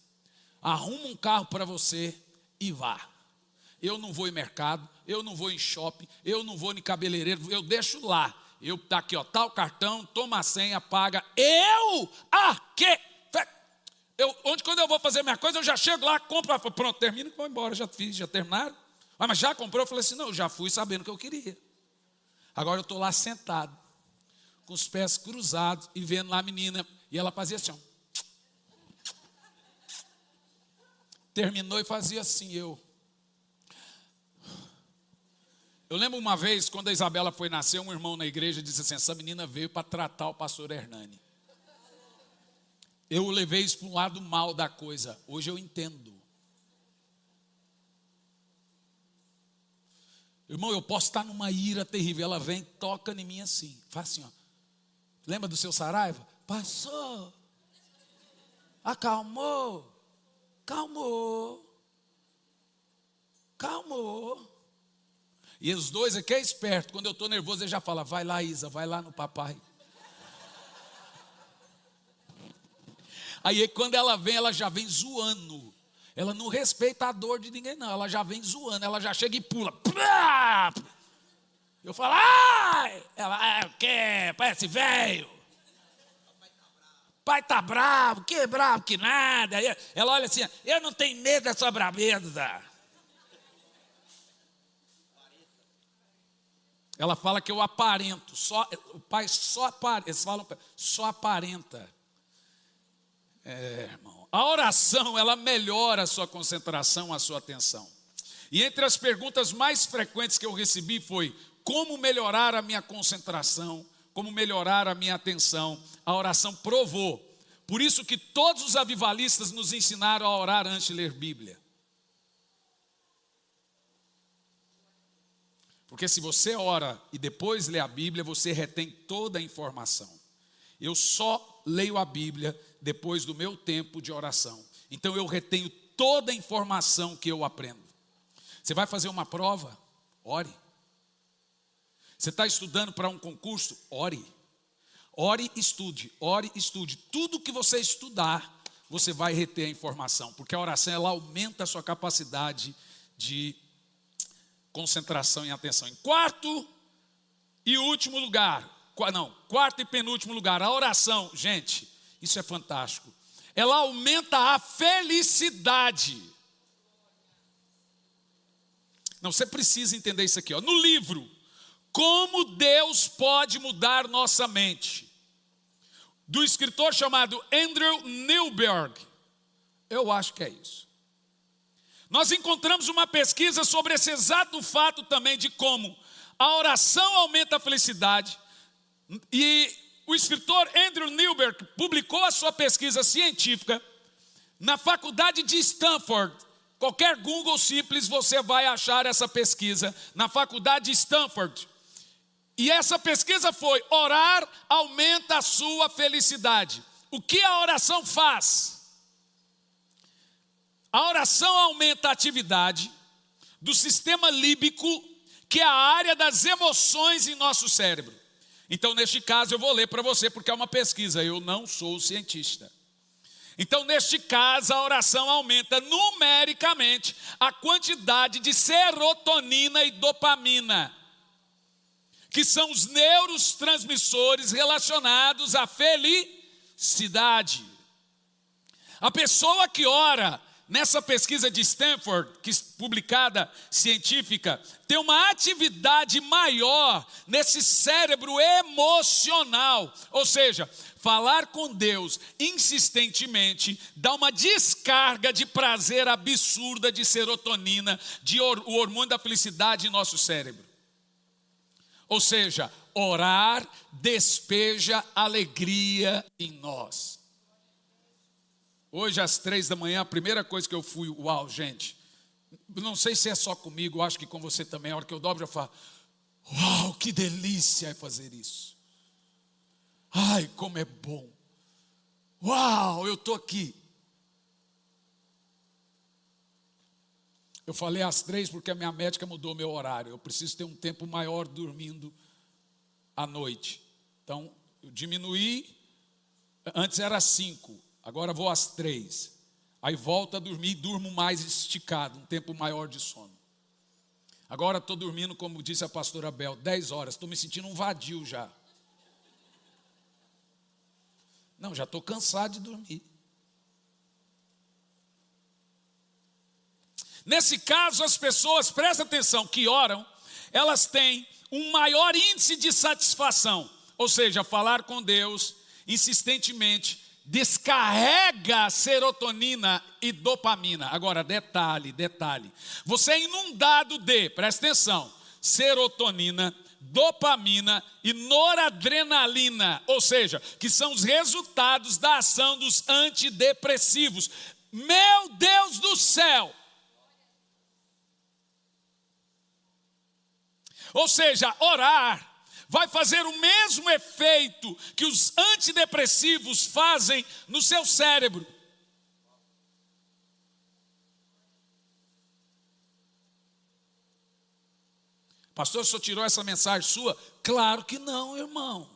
Arruma um carro para você e vá. Eu não vou em mercado, eu não vou em shopping, eu não vou em cabeleireiro, eu deixo lá. Tá aqui, ó, tá o cartão, toma a senha, paga. Quando eu vou fazer minha coisa, eu já chego lá, compro, pronto, termino e vou embora, já terminaram. Mas já comprou? Eu falei assim, não, eu já fui sabendo o que eu queria. Agora eu estou lá sentado, com os pés cruzados e vendo lá a menina, e ela fazia assim, ó. Terminou e fazia assim, eu lembro uma vez, quando a Isabela foi nascer, um irmão na igreja disse assim, essa menina veio para tratar o pastor Hernani. Eu levei isso para um lado mal da coisa. Hoje eu entendo. Irmão, eu posso estar numa ira terrível. Ela vem, toca em mim assim. Faz assim, ó. Lembra do seu Saraiva? Passou. Acalmou. Calmou. E os dois aqui é esperto. Quando eu estou nervoso, ele já fala, vai lá, Isa, vai lá no papai. Aí quando ela vem, ela já vem zoando. Ela não respeita a dor de ninguém, não. Ela já vem zoando, ela já chega e pula. Eu falo, ai! Ela, o quê? Parece velho. Pai tá bravo, que bravo, que nada. Ela olha assim, eu não tenho medo dessa braveza. Ela fala que eu aparento. O pai só aparenta. Eles falam, só aparenta. Irmão, a oração, ela melhora a sua concentração, a sua atenção. E entre as perguntas mais frequentes que eu recebi foi, como melhorar a minha concentração, como melhorar a minha atenção? A oração provou. Por isso que todos os avivalistas nos ensinaram a orar antes de ler Bíblia. Porque se você ora e depois lê a Bíblia, você retém toda a informação. Eu só leio a Bíblia depois do meu tempo de oração. Então eu retenho toda a informação que eu aprendo. Você vai fazer uma prova? Ore. Você está estudando para um concurso? Ore. Ore e estude. Ore e estude. Tudo que você estudar, você vai reter a informação. Porque a oração, ela aumenta a sua capacidade de concentração e atenção. Em quarto e penúltimo lugar, a oração, gente, isso é fantástico. Ela aumenta a felicidade. Não, você precisa entender isso aqui, ó. No livro, Como Deus Pode Mudar Nossa Mente, do escritor chamado Andrew Newberg, eu acho que é isso. Nós encontramos uma pesquisa sobre esse exato fato também de como a oração aumenta a felicidade. E o escritor Andrew Newberg publicou a sua pesquisa científica na faculdade de Stanford. Qualquer Google simples você vai achar essa pesquisa na faculdade de Stanford. E essa pesquisa foi: orar aumenta a sua felicidade. O que a oração faz? A oração aumenta a atividade do sistema límbico, que é a área das emoções em nosso cérebro. Então, neste caso, eu vou ler para você, porque é uma pesquisa, eu não sou cientista. Então, neste caso, a oração aumenta numericamente a quantidade de serotonina e dopamina, que são os neurotransmissores relacionados à felicidade. A pessoa que ora, nessa pesquisa de Stanford, publicada científica, tem uma atividade maior nesse cérebro emocional. Ou seja, falar com Deus insistentemente dá uma descarga de prazer absurda de serotonina, o hormônio da felicidade em nosso cérebro. Ou seja, orar despeja alegria em nós. Hoje às 3 da manhã, a primeira coisa que eu fui, uau, gente, não sei se é só comigo, acho que com você também, a hora que eu dobro, eu falo, uau, que delícia é fazer isso. Ai, como é bom. Uau, eu estou aqui. Eu falei às 3 porque a minha médica mudou meu horário. Eu preciso ter um tempo maior dormindo à noite. Então, eu diminuí, antes era às 5. Agora vou às 3. Aí volto a dormir e durmo mais esticado, um tempo maior de sono. Agora estou dormindo, como disse a pastora Bel, 10 horas. Estou me sentindo um vadio já. Não, já estou cansado de dormir. Nesse caso, as pessoas, presta atenção, que oram, elas têm um maior índice de satisfação. Ou seja, falar com Deus insistentemente descarrega serotonina e dopamina. Agora, detalhe. Você é inundado de, presta atenção, serotonina, dopamina e noradrenalina. Ou seja, que são os resultados da ação dos antidepressivos. Meu Deus do céu! Ou seja, orar vai fazer o mesmo efeito que os antidepressivos fazem no seu cérebro. Pastor, o senhor tirou essa mensagem sua? Claro que não, irmão.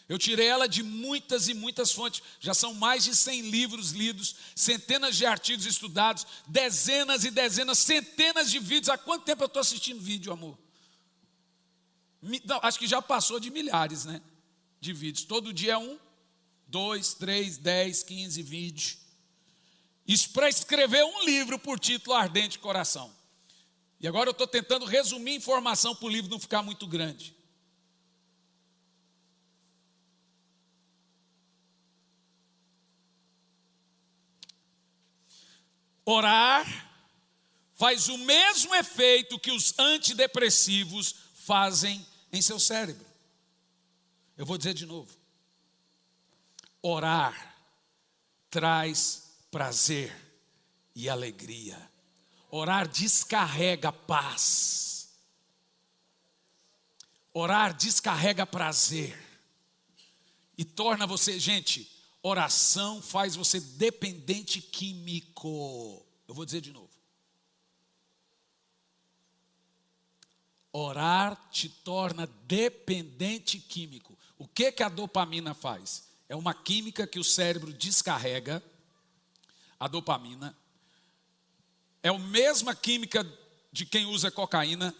Eu tirei ela de muitas e muitas fontes. Já são mais de 100 livros lidos, centenas de artigos estudados, dezenas e dezenas, centenas de vídeos. Há quanto tempo eu estou assistindo vídeo, amor? Não, acho que já passou de milhares, né? De vídeos. Todo dia 1, 2, 3, 10, 15 vídeos. Isso para escrever um livro por título Ardente Coração. E agora eu estou tentando resumir informação para o livro não ficar muito grande. Orar faz o mesmo efeito que os antidepressivos fazem em seu cérebro. Eu vou dizer de novo. Orar traz prazer e alegria. Orar descarrega paz. Orar descarrega prazer. E torna você, gente, oração faz você dependente químico. Eu vou dizer de novo. Orar te torna dependente químico. O que a dopamina faz? É uma química que o cérebro descarrega. A dopamina é a mesma química de quem usa cocaína.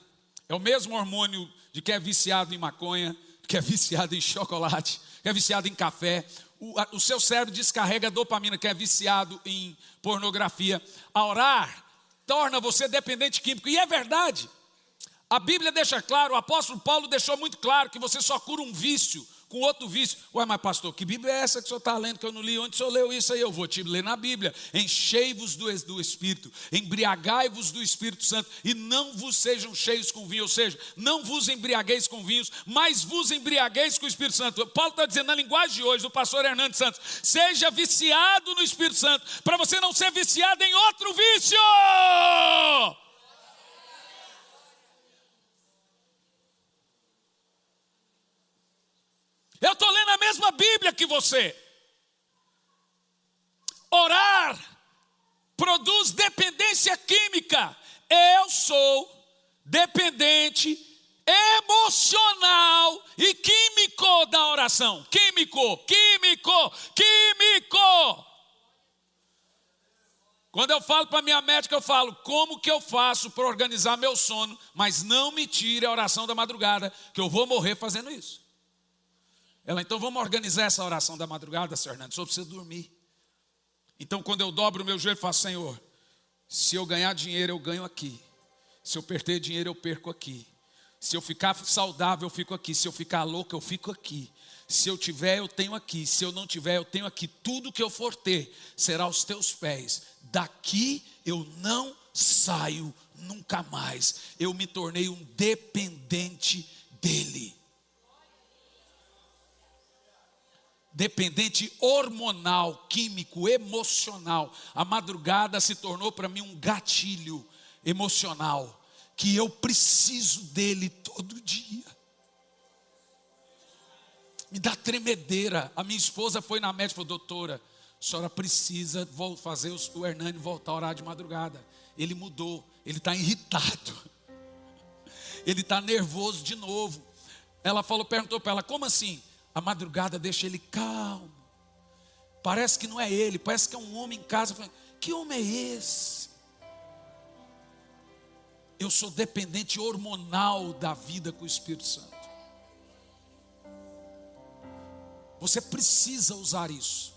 É o mesmo hormônio de quem é viciado em maconha, que é viciado em chocolate, que é viciado em café. O seu cérebro descarrega a dopamina, que é viciado em pornografia. A orar torna você dependente químico. E é verdade. A Bíblia deixa claro, o apóstolo Paulo deixou muito claro que você só cura um vício com outro vício. Ué, mas pastor, que Bíblia é essa que o senhor está lendo que eu não li? Onde o senhor leu isso aí? Eu vou te ler na Bíblia. Enchei-vos do Espírito, embriagai-vos do Espírito Santo e não vos sejam cheios com vinho. Ou seja, não vos embriagueis com vinhos, mas vos embriagueis com o Espírito Santo. Paulo está dizendo na linguagem de hoje do pastor Hernandes Santos, seja viciado no Espírito Santo, para você não ser viciado em outro vício. Eu estou lendo a mesma Bíblia que você. Orar produz dependência química. Eu sou dependente emocional e químico da oração. Químico. Quando eu falo para minha médica, eu falo, como que eu faço para organizar meu sono? Mas não me tire a oração da madrugada, que eu vou morrer fazendo isso. Ela, então vamos organizar essa oração da madrugada, Senhor Hernandes, só precisa dormir. Então quando eu dobro o meu joelho, eu falo, Senhor, se eu ganhar dinheiro, eu ganho aqui. Se eu perder dinheiro, eu perco aqui. Se eu ficar saudável, eu fico aqui. Se eu ficar louco, eu fico aqui. Se eu tiver, eu tenho aqui. Se eu não tiver, eu tenho aqui. Tudo que eu for ter, será aos teus pés. Daqui eu não saio nunca mais. Eu me tornei um dependente dele. Dependente hormonal, químico, emocional. A madrugada se tornou para mim um gatilho emocional, que eu preciso dele todo dia. Me dá tremedeira. A minha esposa foi na médica e falou, doutora, a senhora precisa fazer o Hernani voltar a orar de madrugada. Ele mudou, ele está irritado, ele está nervoso de novo. Ela perguntou para ela, como assim? A madrugada deixa ele calmo. Parece que não é ele, parece que é um homem em casa. Que homem é esse? Eu sou dependente hormonal da vida com o Espírito Santo. Você precisa usar isso.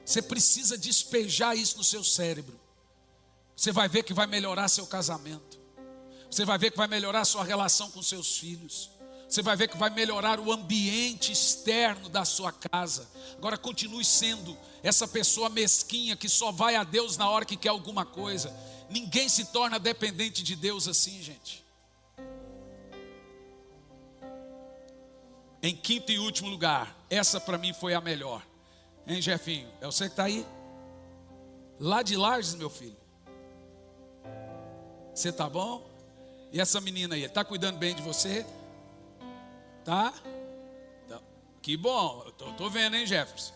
Você precisa despejar isso no seu cérebro. Você vai ver que vai melhorar seu casamento. Você vai ver que vai melhorar sua relação com seus filhos. Você vai ver que vai melhorar o ambiente externo da sua casa. Agora continue sendo essa pessoa mesquinha que só vai a Deus na hora que quer alguma coisa. Ninguém se torna dependente de Deus assim, gente. Em quinto e último lugar, essa para mim foi a melhor. Hein, Jefinho? É você que está aí? Lá de Lages, meu filho. Você está bom? E essa menina aí, está cuidando bem de você? Tá? Então, que bom, eu estou vendo, hein, Jefferson?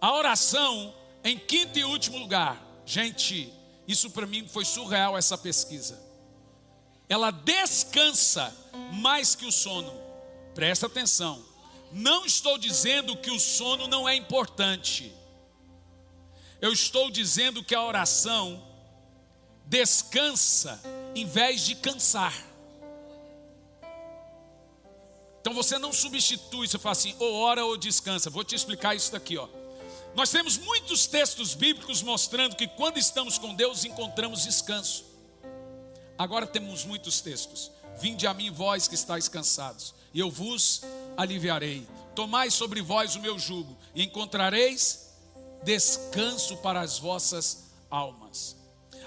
A oração em quinto e último lugar. Gente, isso para mim foi surreal, essa pesquisa. Ela descansa mais que o sono. Presta atenção. Não estou dizendo que o sono não é importante. Eu estou dizendo que a oração descansa em vez de cansar. Então você não substitui, você fala assim, ou ora ou descansa. Vou te explicar isso daqui, ó. Nós temos muitos textos bíblicos mostrando que quando estamos com Deus encontramos descanso. Agora temos muitos textos. Vinde a mim vós que estáis cansados, e eu vos aliviarei. Tomai sobre vós o meu jugo, e encontrareis descanso para as vossas almas.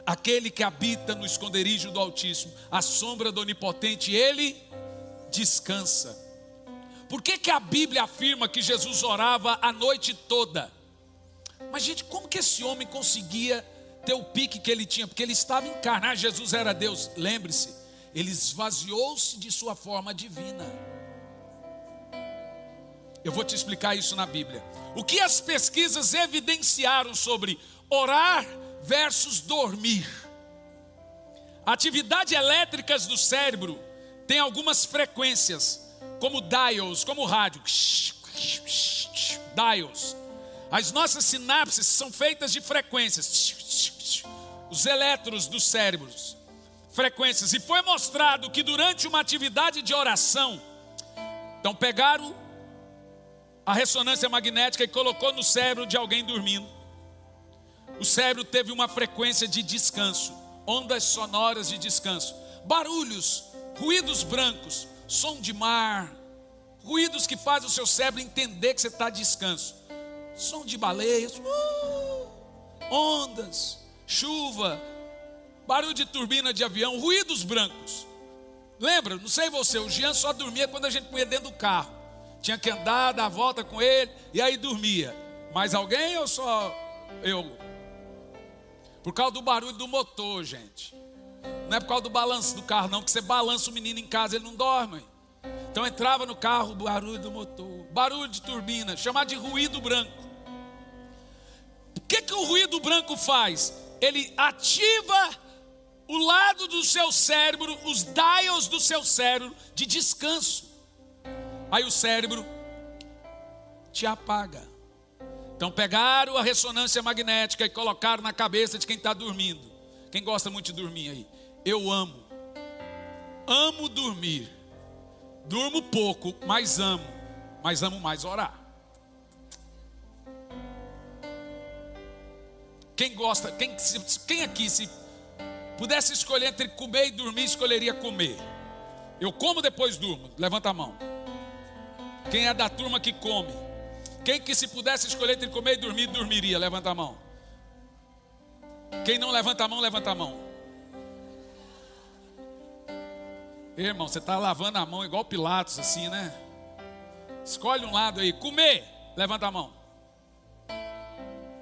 Aquele que habita no esconderijo do Altíssimo, à sombra do Onipotente, ele descansa. Por que a Bíblia afirma que Jesus orava a noite toda? Mas gente, como que esse homem conseguia ter o pique que ele tinha? Porque ele estava encarnado, Jesus era Deus. Lembre-se, ele esvaziou-se de sua forma divina. Eu vou te explicar isso na Bíblia. O que as pesquisas evidenciaram sobre orar versus dormir? Atividades elétricas do cérebro tem algumas frequências, como dials, como rádio. Dials. As nossas sinapses são feitas de frequências. Os elétrons dos cérebros, frequências. E foi mostrado que durante uma atividade de oração, então pegaram a ressonância magnética e colocou no cérebro de alguém dormindo. O cérebro teve uma frequência de descanso, ondas sonoras de descanso. Barulhos, ruídos brancos, som de mar, ruídos que fazem o seu cérebro entender que você está de descanso. Som de baleias, ondas, chuva, barulho de turbina de avião, ruídos brancos. Lembra, não sei você, o Jean só dormia quando a gente punha dentro do carro. Tinha que andar, dar a volta com ele e aí dormia. Mais alguém ou só eu? Por causa do barulho do motor, gente. Não é por causa do balanço do carro não, que você balança o menino em casa, ele não dorme. Então entrava no carro, barulho do motor, barulho de turbina, chamado de ruído branco. O que o ruído branco faz? Ele ativa o lado do seu cérebro, os dials do seu cérebro de descanso. Aí o cérebro te apaga. Então pegaram a ressonância magnética e colocaram na cabeça de quem está dormindo. Quem gosta muito de dormir aí? Eu amo dormir. Durmo pouco, mas amo mais orar. Quem gosta, quem aqui se pudesse escolher entre comer e dormir, escolheria comer? Eu como depois durmo, levanta a mão. Quem é da turma que come? Quem que se pudesse escolher entre comer e dormir, dormiria? Levanta a mão. Quem não levanta a mão, levanta a mão. Irmão, você está lavando a mão igual Pilatos assim, né? Escolhe um lado aí. Comer, levanta a mão.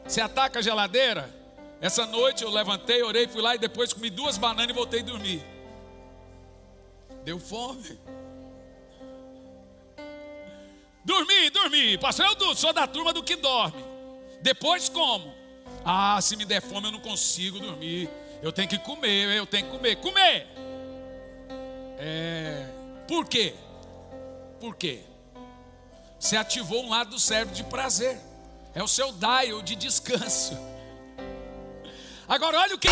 Você ataca a geladeira? Essa noite eu levantei, orei, fui lá e depois comi 2 bananas e voltei a dormir. Deu fome. Dormi. Pastor, eu sou da turma do que dorme. Depois como? Ah, se me der fome eu não consigo dormir. Eu tenho que comer. Comer! Por quê? Por quê? Você ativou um lado do cérebro de prazer. É o seu dial de descanso. Agora olha o que...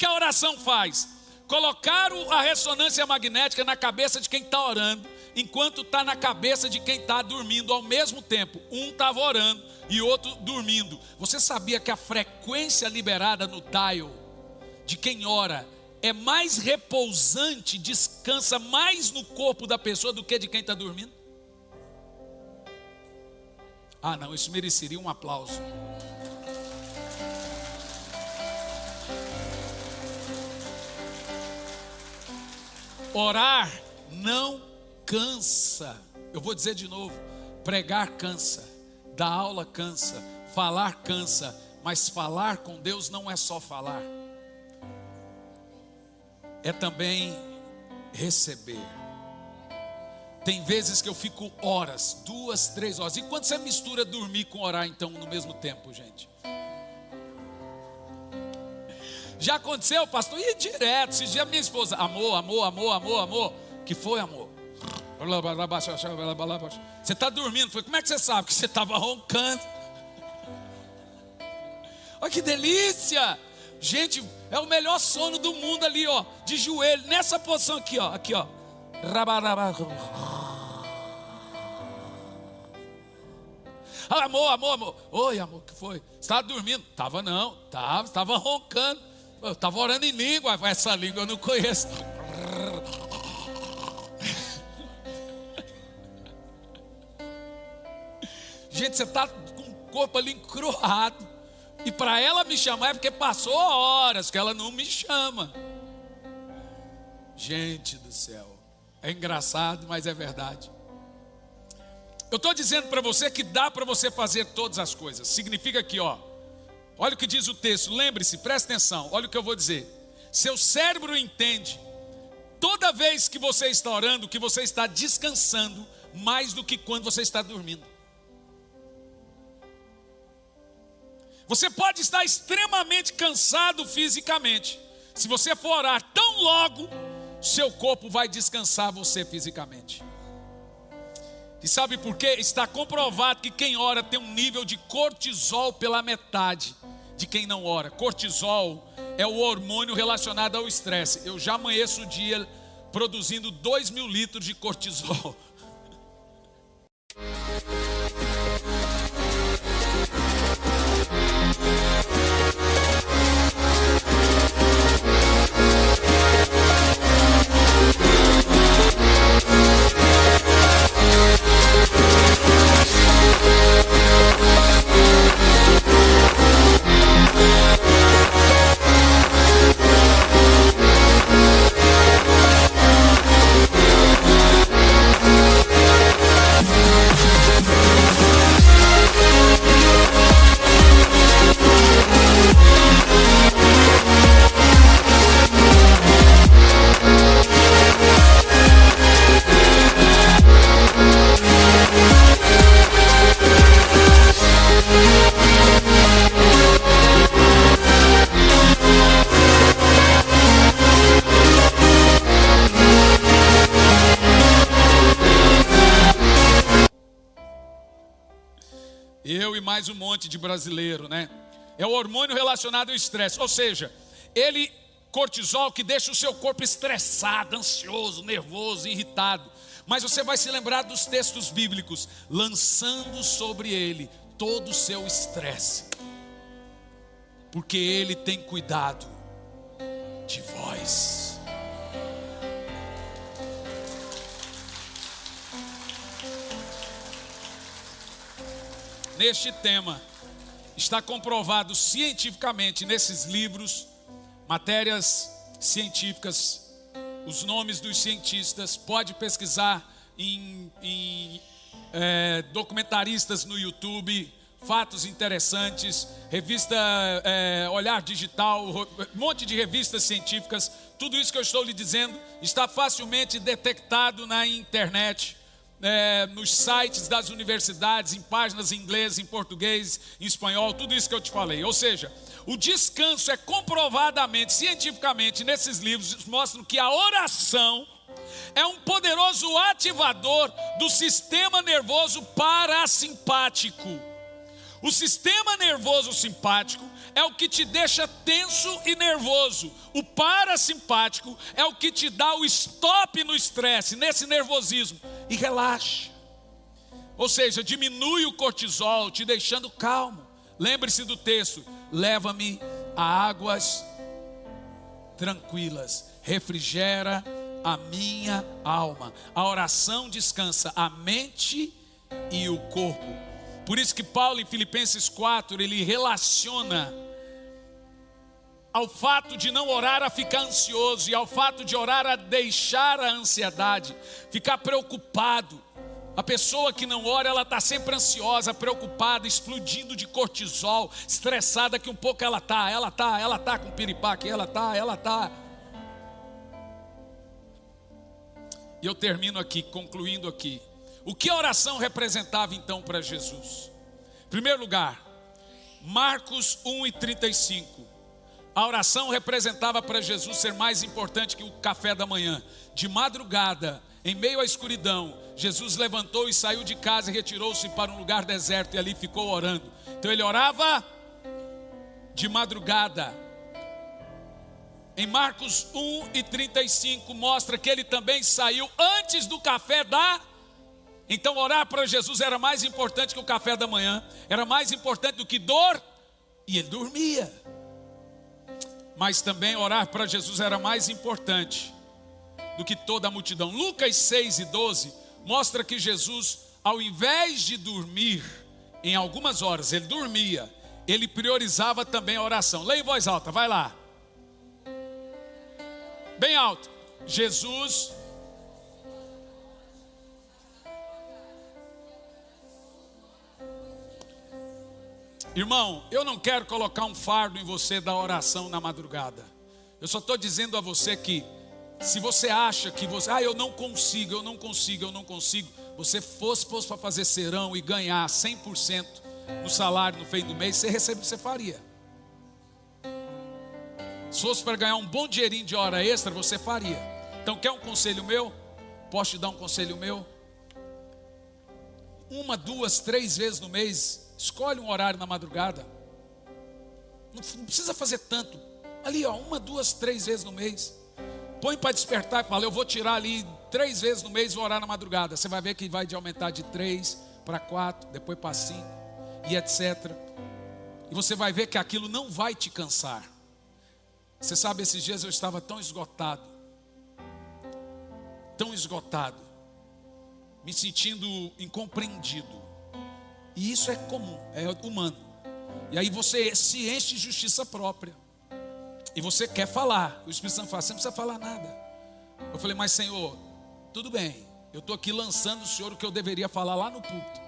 que a oração faz? Colocaram a ressonância magnética na cabeça de quem está orando, enquanto está na cabeça de quem está dormindo ao mesmo tempo. Um estava orando e outro dormindo. Você sabia que a frequência liberada no dial de quem ora é mais repousante, descansa mais no corpo da pessoa do que de quem está dormindo? Ah não, isso mereceria um aplauso. Orar não cansa. Eu vou dizer de novo: pregar cansa, dar aula cansa, falar cansa, mas falar com Deus não é só falar, é também receber. Tem vezes que eu fico horas, 2, 3 horas. E quando você mistura dormir com orar então no mesmo tempo, gente? Já aconteceu, pastor? E direto, esses dias minha esposa, amor. Que foi, amor? Você está dormindo? Foi, como é que você sabe? Que você estava roncando. Olha que delícia. Gente, é o melhor sono do mundo ali, ó, de joelho, nessa posição aqui, ó. Amor. Oi, amor, que foi? Você estava dormindo? Estava não, estava roncando. Eu estava orando em língua, essa língua eu não conheço. Gente, você está com o corpo ali encruado, E para ela me chamar é porque passou horas que ela não me chama. Gente do céu, é engraçado, mas é verdade. Eu estou dizendo para você que dá para você fazer todas as coisas. Significa aqui, ó. Olha o que diz o texto, lembre-se, presta atenção. Olha o que eu vou dizer. Seu cérebro entende, toda vez que você está orando, que você está descansando mais do que quando você está dormindo. Você pode estar extremamente cansado fisicamente. Se você for orar tão logo, seu corpo vai descansar você fisicamente. E sabe por quê? Está comprovado que quem ora tem um nível de cortisol pela metade de quem não ora. Cortisol é o hormônio relacionado ao estresse. Eu já amanheço o dia produzindo 2.000 litros de cortisol. Eu e mais um monte de brasileiro, né? É o hormônio relacionado ao estresse. Ou seja, cortisol que deixa o seu corpo estressado, ansioso, nervoso, irritado. Mas você vai se lembrar dos textos bíblicos, lançando sobre ele todo o seu estresse. Porque ele tem cuidado de vós. Neste tema, está comprovado cientificamente nesses livros, matérias científicas, os nomes dos cientistas, pode pesquisar em documentaristas no YouTube, fatos interessantes, revista Olhar Digital, um monte de revistas científicas, tudo isso que eu estou lhe dizendo está facilmente detectado na internet. Nos sites das universidades, em páginas em inglês, em português, em espanhol, tudo isso que eu te falei. Ou seja, o descanso é comprovadamente, cientificamente, nesses livros, mostram que a oração é um poderoso ativador do sistema nervoso parasimpático. O sistema nervoso simpático é o que te deixa tenso e nervoso. O parasimpático é o que te dá o stop no estresse, nesse nervosismo, e relaxa. Ou seja, diminui o cortisol, te deixando calmo. Lembre-se do texto: leva-me a águas tranquilas, refrigera a minha alma. A oração descansa a mente e o corpo. Por isso que Paulo em Filipenses 4, ele relaciona ao fato de não orar a ficar ansioso, e ao fato de orar a deixar a ansiedade, ficar preocupado. A pessoa que não ora, ela está sempre ansiosa, preocupada, explodindo de cortisol, estressada, que um pouco ela está com piripaque, ela está. E eu termino aqui, concluindo aqui. O que a oração representava então para Jesus? Em primeiro lugar, Marcos 1:35. A oração representava para Jesus ser mais importante que o café da manhã. De madrugada, em meio à escuridão, Jesus levantou e saiu de casa e retirou-se para um lugar deserto e ali ficou orando. Então ele orava de madrugada. Em Marcos 1:35 mostra que ele também saiu antes do café da... Então orar para Jesus era mais importante que o café da manhã, era mais importante do que dor, e ele dormia. Mas também orar para Jesus era mais importante do que toda a multidão. Lucas 6:12 mostra que Jesus, ao invés de dormir em algumas horas, ele dormia, ele priorizava também a oração. Leia em voz alta, vai lá. Bem alto. Jesus. Irmão, eu não quero colocar um fardo em você da oração na madrugada. Eu só estou dizendo a você que, se você acha que você, eu não consigo, você fosse para fazer serão e ganhar 100% no salário no fim do mês, você faria. Se fosse para ganhar um bom dinheirinho de hora extra, você faria. Então quer um conselho meu? Posso te dar um conselho meu? 1, 2, 3 vezes no mês, escolhe um horário na madrugada. Não precisa fazer tanto. Ali 1, 2, 3 vezes no mês. Põe para despertar e fala, eu vou tirar ali 3 vezes no mês e vou orar na madrugada. Você vai ver que vai de aumentar de 3 para 4, depois para 5 e etc. E você vai ver que aquilo não vai te cansar. Você sabe, esses dias eu estava tão esgotado, me sentindo incompreendido. E isso é comum, é humano. E aí você se enche de justiça própria. E você quer falar. O Espírito Santo fala, você não precisa falar nada. Eu falei, mas Senhor, tudo bem. Eu estou aqui lançando o Senhor o que eu deveria falar lá no púlpito.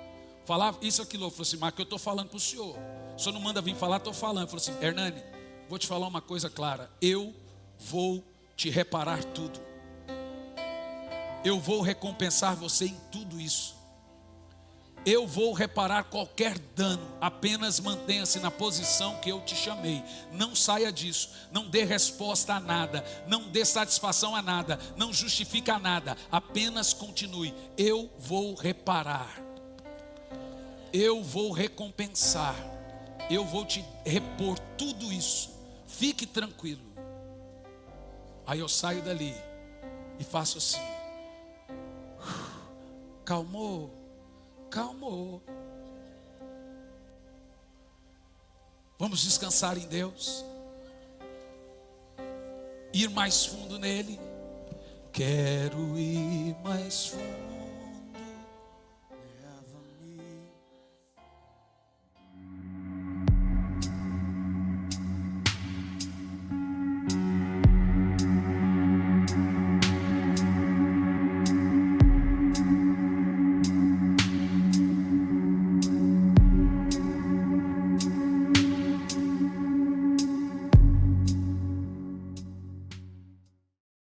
Falar isso, aquilo. Eu falei assim, mas que eu estou falando para o Senhor. O Senhor não manda vir falar, estou falando. Eu falei assim, Hernani, vou te falar uma coisa clara. Eu vou te reparar tudo. Eu vou recompensar você em tudo isso. Eu vou reparar qualquer dano. Apenas mantenha-se na posição que eu te chamei. Não saia disso. Não dê resposta a nada. Não dê satisfação a nada. Não justifique a nada. Apenas continue. Eu vou reparar. Eu vou recompensar. Eu vou te repor tudo isso. Fique tranquilo. Aí eu saio dali e faço assim. Calmou. Vamos descansar em Deus. Ir mais fundo nele. Quero ir mais fundo.